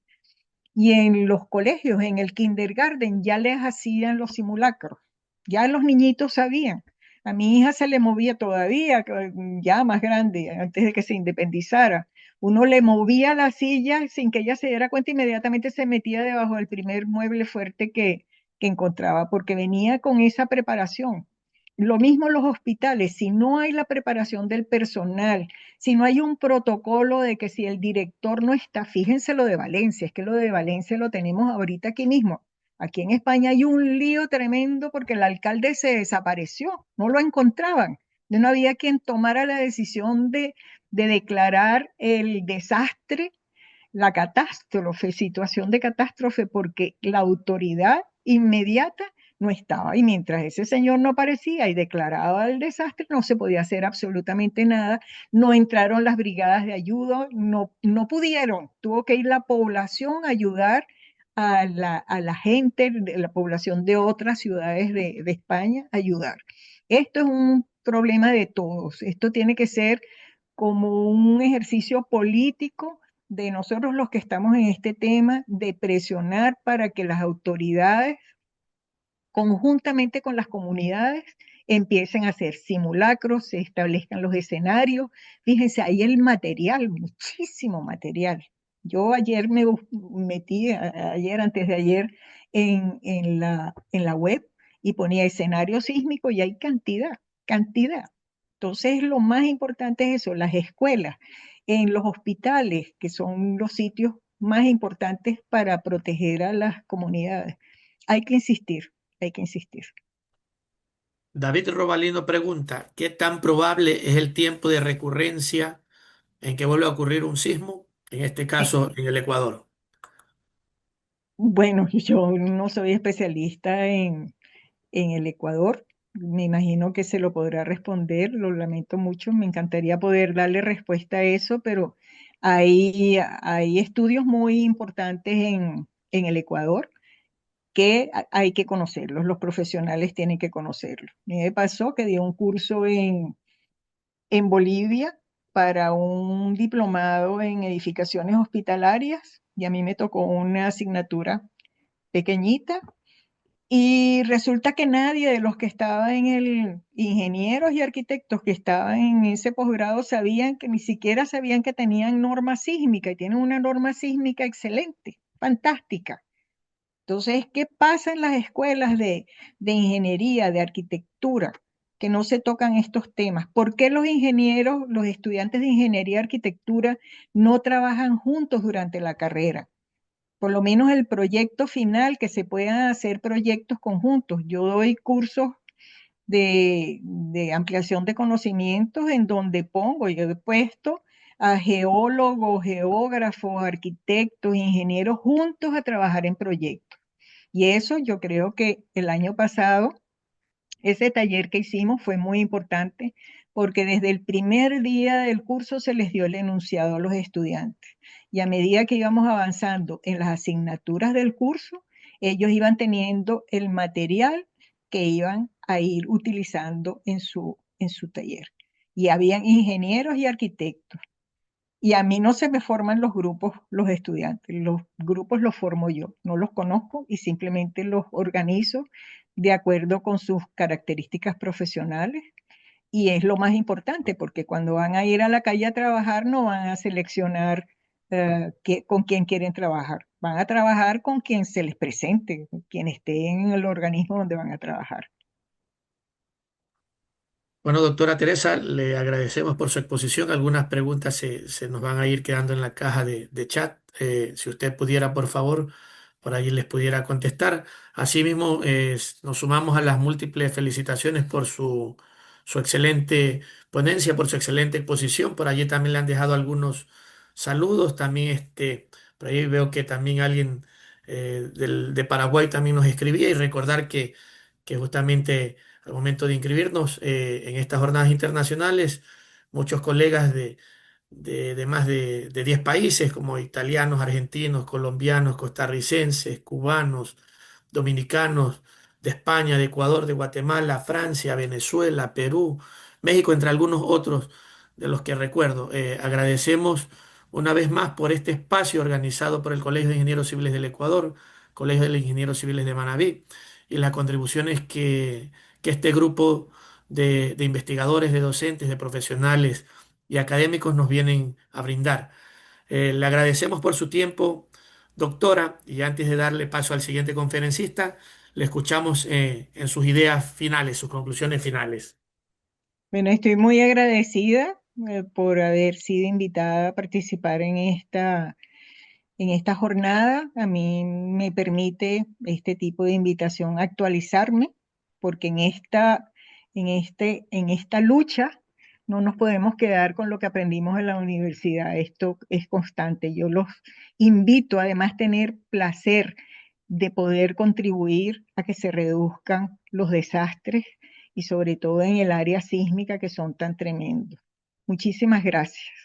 y en los colegios, en el kindergarten, ya les hacían los simulacros. Ya los niñitos sabían. A mi hija se le movía todavía, ya más grande, antes de que se independizara. Uno le movía la silla sin que ella se diera cuenta, inmediatamente se metía debajo del primer mueble fuerte que encontraba, porque venía con esa preparación. Lo mismo los hospitales, si no hay la preparación del personal, si no hay un protocolo de que si el director no está, fíjense lo de Valencia, es que lo de Valencia lo tenemos ahorita aquí mismo. Aquí en España hay un lío tremendo porque el alcalde se desapareció, no lo encontraban. No había quien tomara la decisión de declarar el desastre la catástrofe, situación de catástrofe, porque la autoridad inmediata no estaba. Y mientras ese señor no aparecía y declaraba el desastre, no se podía hacer absolutamente nada. No entraron las brigadas de ayuda, no pudieron. Tuvo que ir la población a ayudar a la gente de la población de otras ciudades de España a ayudar. Esto es un problema de todos. Esto tiene que ser como un ejercicio político de nosotros los que estamos en este tema, de presionar para que las autoridades, conjuntamente con las comunidades, empiecen a hacer simulacros, se establezcan los escenarios. Fíjense, ahí el material, muchísimo material. Yo ayer me metí, ayer, antes de ayer, en la web y ponía escenario sísmico y hay cantidad, cantidad. Entonces, lo más importante es eso, las escuelas, en los hospitales, que son los sitios más importantes para proteger a las comunidades. Hay que insistir, hay que insistir. David Robalino pregunta, ¿qué tan probable es el tiempo de recurrencia en que vuelva a ocurrir un sismo? En este Eh, caso, en el Ecuador. Bueno, yo no soy especialista en el Ecuador. Me imagino que se lo podrá responder, lo lamento mucho. Me encantaría poder darle respuesta a eso, pero hay estudios muy importantes en el Ecuador que hay que conocerlos, los profesionales tienen que conocerlos. A mí me pasó que di un curso en Bolivia para un diplomado en edificaciones hospitalarias y a mí me tocó una asignatura pequeñita y resulta que nadie de los que estaban en el, ingenieros y arquitectos que estaban en ese posgrado sabían que ni siquiera sabían que tenían norma sísmica y tienen una norma sísmica excelente, fantástica. Entonces, ¿qué pasa en las escuelas de ingeniería, de arquitectura, que no se tocan estos temas? ¿Por qué los ingenieros, los estudiantes de ingeniería y arquitectura no trabajan juntos durante la carrera? Por lo menos el proyecto final, que se puedan hacer proyectos conjuntos. Yo doy cursos de ampliación de conocimientos en donde pongo, yo he puesto a geólogos, geógrafos, arquitectos, ingenieros juntos a trabajar en proyectos. Y eso yo creo que el año pasado, ese taller que hicimos fue muy importante porque desde el primer día del curso se les dio el enunciado a los estudiantes. Y a medida que íbamos avanzando en las asignaturas del curso, ellos iban teniendo el material que iban a ir utilizando en su taller. Y habían ingenieros y arquitectos. Y a mí no se me forman los grupos, los estudiantes, los grupos los formo yo, no los conozco y simplemente los organizo de acuerdo con sus características profesionales. Y es lo más importante porque cuando van a ir a la calle a trabajar no van a seleccionar con quién quieren trabajar, van a trabajar con quien se les presente, con quien esté en el organismo donde van a trabajar. Bueno, doctora Teresa, le agradecemos por su exposición. Algunas preguntas se nos van a ir quedando en la caja de chat. Si usted pudiera, por favor, por ahí les pudiera contestar. Asimismo, nos sumamos a las múltiples felicitaciones por su excelente ponencia, por su excelente exposición. Por allí también le han dejado algunos saludos. También por ahí veo que también alguien de Paraguay también nos escribía y recordar que justamente al momento de inscribirnos en estas jornadas internacionales, muchos colegas de más de 10 países, como italianos, argentinos, colombianos, costarricenses, cubanos, dominicanos, de España, de Ecuador, de Guatemala, Francia, Venezuela, Perú, México, entre algunos otros de los que recuerdo. Agradecemos una vez más por este espacio organizado por el Colegio de Ingenieros Civiles del Ecuador, Colegio de Ingenieros Civiles de Manabí, y las contribuciones que este grupo de investigadores, de docentes, de profesionales y académicos nos vienen a brindar. Le agradecemos por su tiempo, doctora, y antes de darle paso al siguiente conferencista, le escuchamos en sus ideas finales, sus conclusiones finales. Bueno, estoy muy agradecida por haber sido invitada a participar en esta jornada. A mí me permite este tipo de invitación actualizarme, porque en esta lucha No nos podemos quedar con lo que aprendimos en la universidad. Esto es constante. Yo los invito además a tener placer de poder contribuir a que se reduzcan los desastres y sobre todo en el área sísmica que son tan tremendos. Muchísimas gracias.